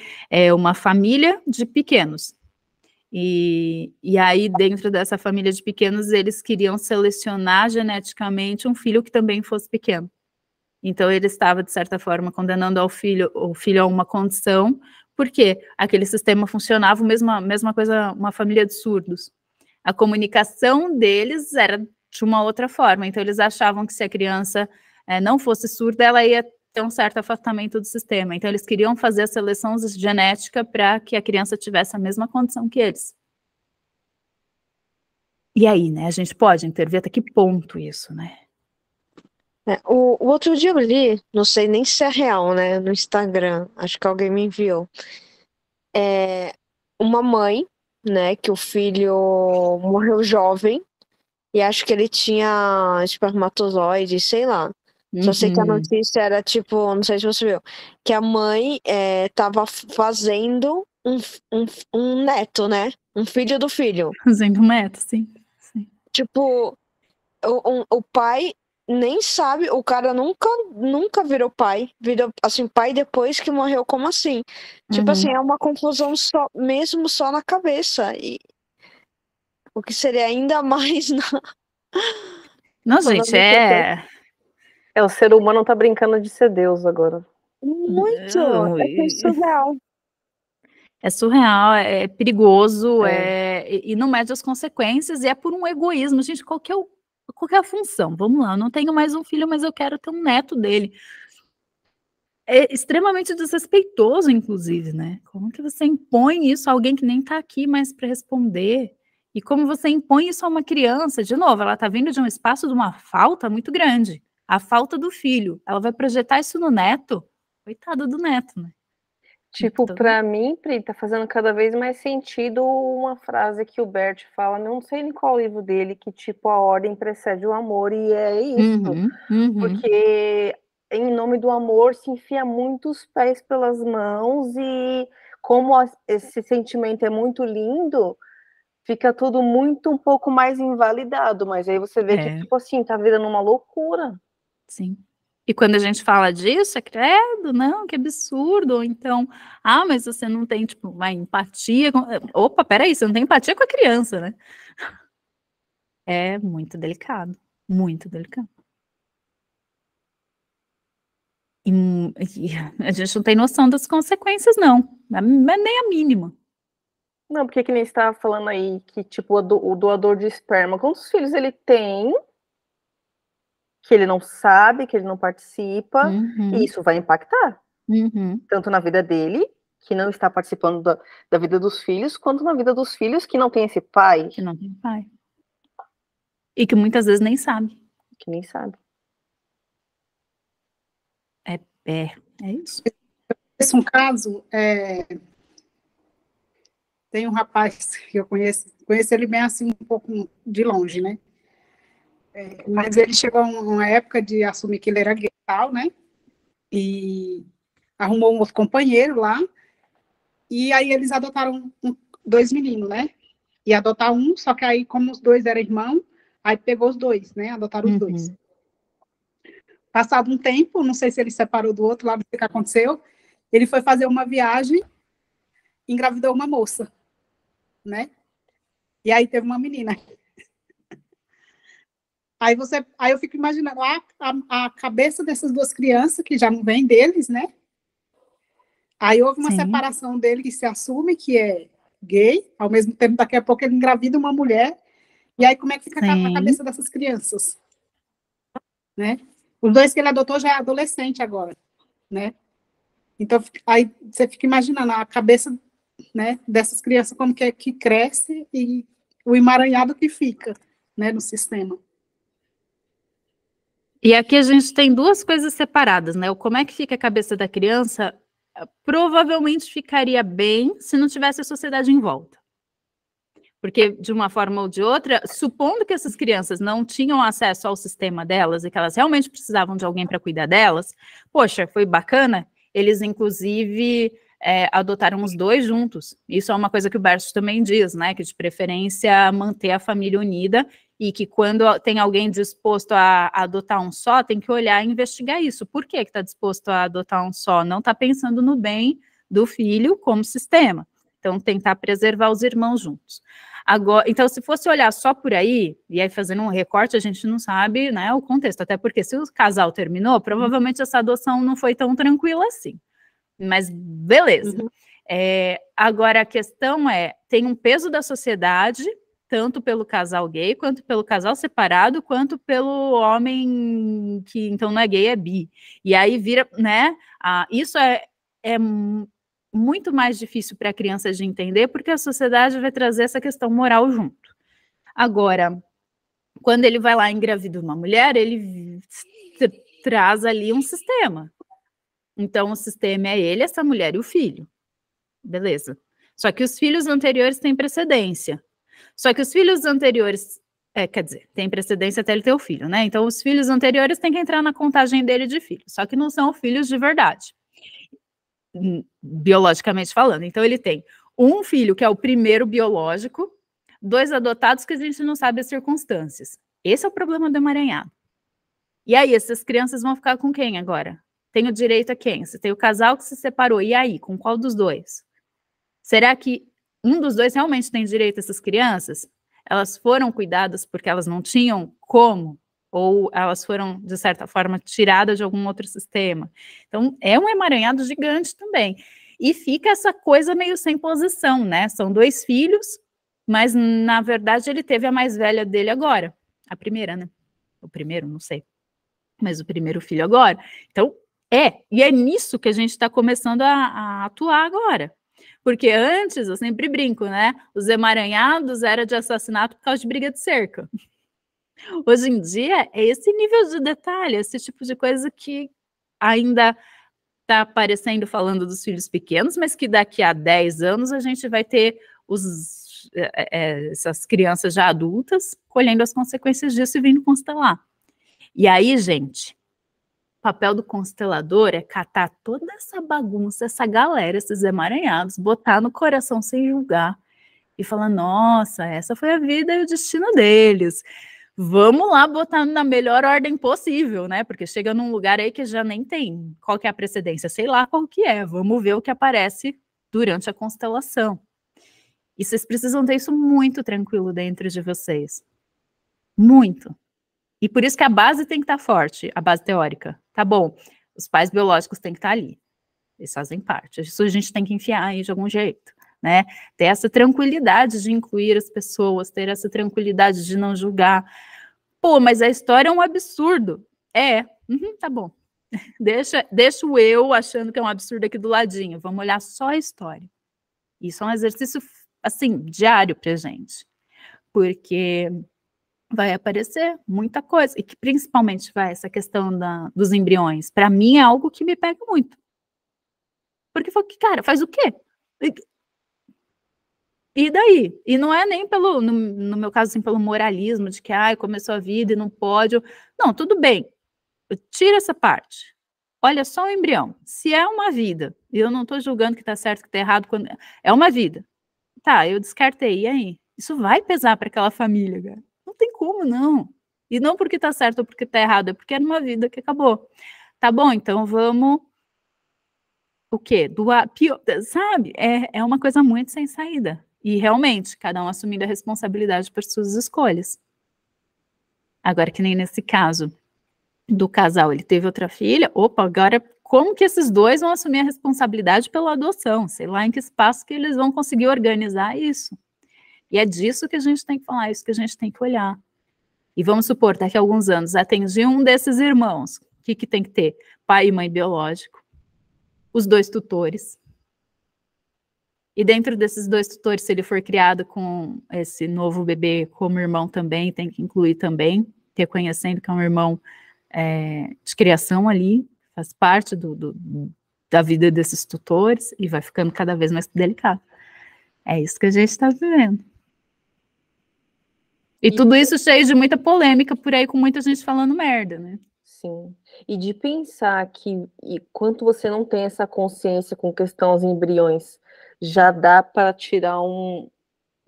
A: uma família de pequenos. E aí, dentro dessa família de pequenos, eles queriam selecionar geneticamente um filho que também fosse pequeno. Então, ele estava, de certa forma, condenando o filho a uma condição, porque aquele sistema funcionava, mesma coisa, uma família de surdos. A comunicação deles era de uma outra forma, então eles achavam que se a criança não fosse surda, ela ia ter um certo afastamento do sistema. Então, eles queriam fazer a seleção genética para que a criança tivesse a mesma condição que eles. E aí, né, a gente pode intervir até que ponto isso, né?
E: O outro dia eu li, não sei nem se é real, né, no Instagram, acho que alguém me enviou. Uma mãe, né, que o filho morreu jovem, e acho que ele tinha espermatozoide, sei lá. Só sei que a notícia era tipo, não sei se você viu, que a mãe tava fazendo um neto, né? Um filho do filho.
A: Fazendo um neto, sim.
E: Tipo, o pai nem sabe, o cara nunca virou pai. Virou, assim, pai depois que morreu, como assim? Tipo assim, é uma confusão mesmo só na cabeça. E o que seria ainda mais
A: Não, gente,
D: o ser humano tá brincando de ser Deus agora.
E: Muito, é surreal.
A: É surreal, é perigoso, e não mede as consequências, e é por um egoísmo. Gente, qual que é a função? Vamos lá, eu não tenho mais um filho, mas eu quero ter um neto dele. É extremamente desrespeitoso, inclusive, né? Como que você impõe isso a alguém que nem tá aqui mais para responder? E como você impõe isso a uma criança? De novo, ela tá vindo de um espaço de uma falta muito grande. A falta do filho. Ela vai projetar isso no neto? Coitado do neto, né?
D: Tipo, pra mim, Pri, tá fazendo cada vez mais sentido uma frase que o Bert fala, não sei em qual livro dele, que tipo, a ordem precede o amor, e é isso. Porque em nome do amor se enfia muitos pés pelas mãos, e como esse sentimento é muito lindo, fica tudo muito um pouco mais invalidado, mas aí você vê que, tipo assim, tá virando uma loucura.
A: Sim. E quando a gente fala disso, é credo, não, que absurdo, ou então, mas você não tem, tipo, uma empatia, opa, peraí, você não tem empatia com a criança, né? É muito delicado, muito delicado. E a gente não tem noção das consequências, não, nem a mínima.
D: Não, porque que nem você estava falando aí, que tipo, o doador de esperma, quantos filhos ele tem, que ele não sabe, que ele não participa, e isso vai impactar. Tanto na vida dele, que não está participando da vida dos filhos, quanto na vida dos filhos que não tem esse pai.
A: Que não tem pai. E que muitas vezes nem sabe.
D: Que nem sabe.
A: É isso.
C: Esse é um caso, tem um rapaz que eu conheço ele bem assim, um pouco de longe, né? Mas ele chegou a uma época de assumir que ele era gay, tal, né? E arrumou um outro companheiro lá, e aí eles adotaram 2 meninos, né? E adotar um, só que aí, como os 2 eram irmãos, aí pegou os 2, né? Adotaram os 2. Passado um tempo, não sei se ele separou do outro, lá não sei o que aconteceu, ele foi fazer uma viagem, engravidou uma moça, né? E aí teve uma menina. Aí eu fico imaginando a cabeça dessas 2 crianças, que já não vem deles, né? Aí houve uma separação dele, que se assume que é gay, ao mesmo tempo, daqui a pouco ele engravida uma mulher, e aí como é que fica a cabeça dessas crianças? Né? Os 2 que ele adotou já é adolescente agora, né? Então, aí você fica imaginando a cabeça, né, dessas crianças, como que cresce e o emaranhado que fica, né, no sistema.
A: E aqui a gente tem 2 coisas separadas, né? O como é que fica a cabeça da criança, provavelmente ficaria bem se não tivesse a sociedade em volta. Porque, de uma forma ou de outra, supondo que essas crianças não tinham acesso ao sistema delas e que elas realmente precisavam de alguém para cuidar delas, poxa, foi bacana, eles, inclusive, adotaram os 2 juntos. Isso é uma coisa que o Bert também diz, né? Que, de preferência, manter a família unida, e que quando tem alguém disposto a adotar um só, tem que olhar e investigar isso. Por que está disposto a adotar um só? Não está pensando no bem do filho como sistema. Então, tentar preservar os irmãos juntos. Agora, então, se fosse olhar só por aí, e aí fazendo um recorte, a gente não sabe, né, o contexto, até porque se o casal terminou, provavelmente essa adoção não foi tão tranquila assim. Mas beleza. Agora, a questão tem um peso da sociedade, tanto pelo casal gay, quanto pelo casal separado, quanto pelo homem que então não é gay, é bi. E aí vira, né, isso é muito mais difícil para a criança de entender, porque a sociedade vai trazer essa questão moral junto. Agora, quando ele vai lá e engravida uma mulher, ele traz ali um sistema. Então, o sistema é ele, essa mulher e o filho. Beleza. Só que os filhos anteriores têm precedência. Só que os filhos anteriores, quer dizer, tem precedência até ele ter o filho, né? Então, os filhos anteriores têm que entrar na contagem dele de filho. Só que não são filhos de verdade, biologicamente falando. Então, ele tem um filho que é o primeiro biológico, 2 adotados que a gente não sabe as circunstâncias. Esse é o problema do emaranhado. E aí, essas crianças vão ficar com quem agora? Tem o direito a quem? Você tem o casal que se separou, e aí, com qual dos dois? Será que um dos dois realmente tem direito a essas crianças? Elas foram cuidadas porque elas não tinham como? Ou elas foram, de certa forma, tiradas de algum outro sistema? Então, é um emaranhado gigante também. E fica essa coisa meio sem posição, né? São 2 filhos, mas, na verdade, ele teve a mais velha dele agora. A primeira, né? O primeiro, não sei. Mas o primeiro filho agora. Então, e é nisso que a gente está começando a atuar agora. Porque antes, eu sempre brinco, né? Os emaranhados era de assassinato por causa de briga de cerca. Hoje em dia, é esse nível de detalhe, esse tipo de coisa que ainda está aparecendo falando dos filhos pequenos, mas que daqui a 10 anos a gente vai ter essas crianças já adultas colhendo as consequências disso e vindo constelar. E aí, gente, o papel do constelador é catar toda essa bagunça, essa galera, esses emaranhados, botar no coração sem julgar e falar, nossa, essa foi a vida e o destino deles. Vamos lá botar na melhor ordem possível, né? Porque chega num lugar aí que já nem tem qual que é a precedência, sei lá qual que é. Vamos ver o que aparece durante a constelação. E vocês precisam ter isso muito tranquilo dentro de vocês. Muito. E por isso que a base tem que estar forte, a base teórica. Tá bom, os pais biológicos têm que estar ali. Eles fazem parte. Isso a gente tem que enfiar aí de algum jeito, né? Ter essa tranquilidade de incluir as pessoas, ter essa tranquilidade de não julgar. Pô, mas a história é um absurdo. Tá bom. Deixa o eu achando que é um absurdo aqui do ladinho. Vamos olhar só a história. Isso é um exercício, assim, diário pra gente. Porque vai aparecer muita coisa, e que principalmente essa questão dos embriões, para mim é algo que me pega muito. Porque, cara, faz o quê? E daí? E não é nem no meu caso, assim, pelo moralismo de que, começou a vida e não pode. Não, tudo bem, tira essa parte. Olha só o embrião. Se é uma vida, e eu não estou julgando que está certo, que está errado, quando é uma vida. Tá, eu descartei, e aí? Isso vai pesar para aquela família, cara. Não tem como, não. E não porque tá certo ou porque tá errado, é porque era uma vida que acabou. Tá bom, então vamos... O quê? Doar, sabe? É uma coisa muito sem saída. E realmente, cada um assumindo a responsabilidade por suas escolhas. Agora, que nem nesse caso do casal, ele teve outra filha, agora como que esses dois vão assumir a responsabilidade pela adoção? Sei lá em que espaço que eles vão conseguir organizar isso. E é disso que a gente tem que falar, é isso que a gente tem que olhar. E vamos supor, daqui a alguns anos, atendi um desses irmãos. O que tem que ter? Pai e mãe biológico, os 2 tutores. E dentro desses 2 tutores, se ele for criado com esse novo bebê como irmão também, tem que incluir também, reconhecendo que é um irmão de criação ali, faz parte da vida desses tutores, e vai ficando cada vez mais delicado. É isso que a gente está vivendo. E tudo isso cheio de muita polêmica por aí, com muita gente falando merda, né?
D: Sim. E de pensar que enquanto você não tem essa consciência com questão aos embriões, já dá para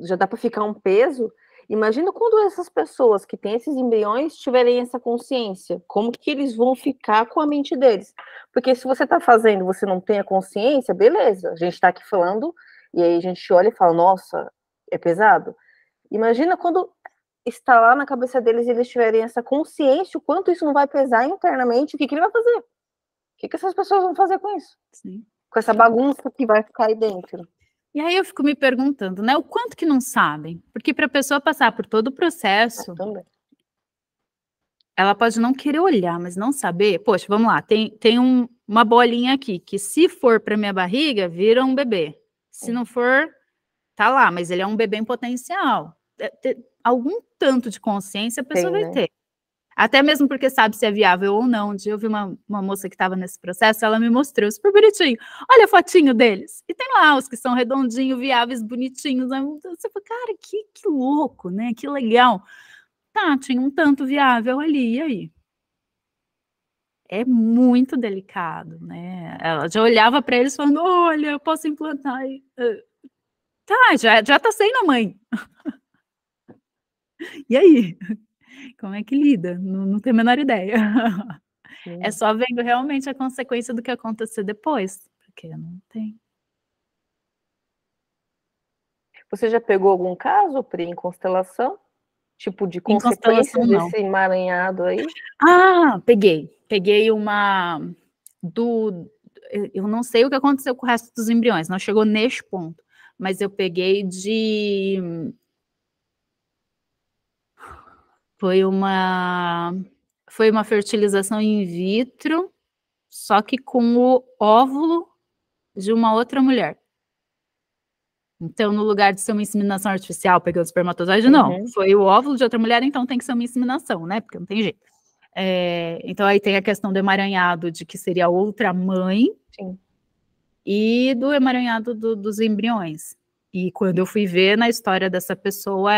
D: já dá para ficar um peso. Imagina quando essas pessoas que têm esses embriões tiverem essa consciência, como que eles vão ficar com a mente deles? Porque se você está fazendo, você não tem a consciência, beleza, a gente está aqui falando E aí a gente olha e fala, nossa, é pesado. Imagina quando está lá na cabeça deles e eles tiverem essa consciência, o quanto isso não vai pesar internamente, o que ele vai fazer? O que essas pessoas vão fazer com isso?
A: Sim.
D: Com essa bagunça que vai ficar aí dentro.
A: E aí eu fico me perguntando, né, o quanto que não sabem? Porque para a pessoa passar por todo o processo, ela pode não querer olhar, mas não saber. Poxa, vamos lá, tem uma bolinha aqui, que se for para minha barriga, vira um bebê. Se não for, tá lá, mas ele é um bebê em potencial. Algum tanto de consciência a pessoa vai ter. Até mesmo porque sabe se é viável ou não. Um dia eu vi uma moça que estava nesse processo, ela me mostrou, super bonitinho. Olha a fotinho deles. E tem lá os que são redondinhos, viáveis, bonitinhos. Você fala, cara, que louco, né? Que legal. Tá, tinha um tanto viável ali, e aí? É muito delicado, né? Ela já olhava para eles falando, olha, eu posso implantar. Tá, já tá sendo a mãe. E aí? Como é que lida? Não tenho a menor ideia. É só vendo realmente a consequência do que acontecer depois, porque não tem.
D: Você já pegou algum caso, Pri, em constelação? Tipo, de consequência desse emaranhado aí?
A: Ah, peguei. Peguei uma eu não sei o que aconteceu com o resto dos embriões, não chegou neste ponto, mas eu peguei Foi uma fertilização in vitro, só que com o óvulo de uma outra mulher. Então, no lugar de ser uma inseminação artificial, pegando o espermatozoide, não. Foi o óvulo de outra mulher, então tem que ser uma inseminação, né? Porque não tem jeito. Então, aí tem a questão do emaranhado, de que seria outra mãe.
D: Sim.
A: E do emaranhado dos embriões. E quando eu fui ver na história dessa pessoa,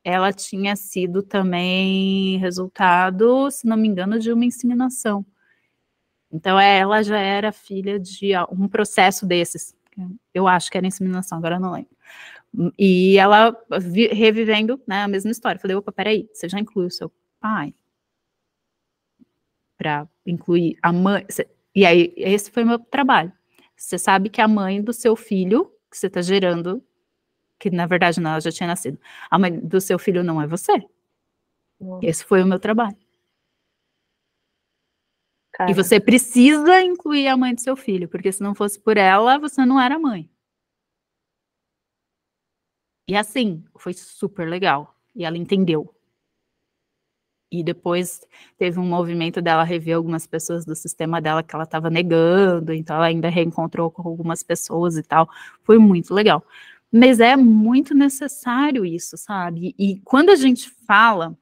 A: ela tinha sido também resultado, se não me engano, de uma inseminação. Então, ela já era filha de um processo desses. Eu acho que era inseminação, agora eu não lembro. E ela revivendo, né, a mesma história. Falei, opa, peraí, você já incluiu o seu pai? Para incluir a mãe. E aí, esse foi o meu trabalho. Você sabe que a mãe do seu filho, que você está gerando, que na verdade não, ela já tinha nascido, a mãe do seu filho não é você. Esse foi o meu trabalho. Cara. E você precisa incluir a mãe do seu filho, porque se não fosse por ela, você não era mãe. E assim, foi super legal. E ela entendeu. E depois teve um movimento dela rever algumas pessoas do sistema dela que ela estava negando, então ela ainda reencontrou com algumas pessoas e tal. Foi muito legal. Mas é muito necessário isso, sabe? E quando a gente fala,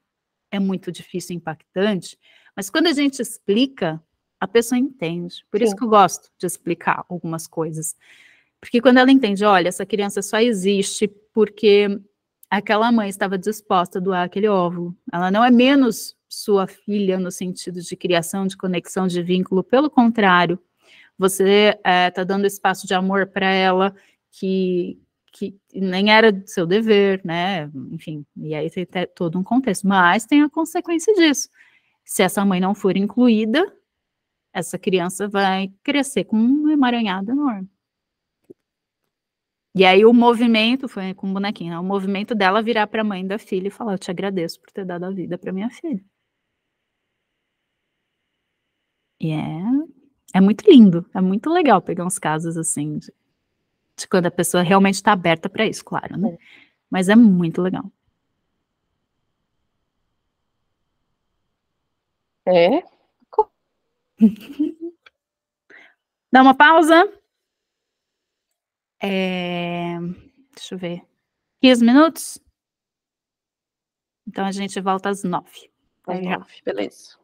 A: é muito difícil e impactante, mas quando a gente explica, a pessoa entende. Por isso que eu gosto de explicar algumas coisas. Porque quando ela entende, olha, essa criança só existe porque aquela mãe estava disposta a doar aquele óvulo. Ela não é menos sua filha no sentido de criação, de conexão, de vínculo. Pelo contrário, você está dando espaço de amor para ela que nem era seu dever, né? Enfim, e aí tem todo um contexto. Mas tem a consequência disso. Se essa mãe não for incluída, essa criança vai crescer com um emaranhado enorme. E aí o movimento, foi com o bonequinho, né? O movimento dela virar para a mãe da filha e falar, eu te agradeço por ter dado a vida para minha filha. E é muito lindo, é muito legal pegar uns casos assim, de quando a pessoa realmente está aberta para isso, claro, né? Mas é muito legal. Dá uma pausa. Deixa eu ver. 15 minutos? Então a gente volta às 9.
D: Às 9, beleza.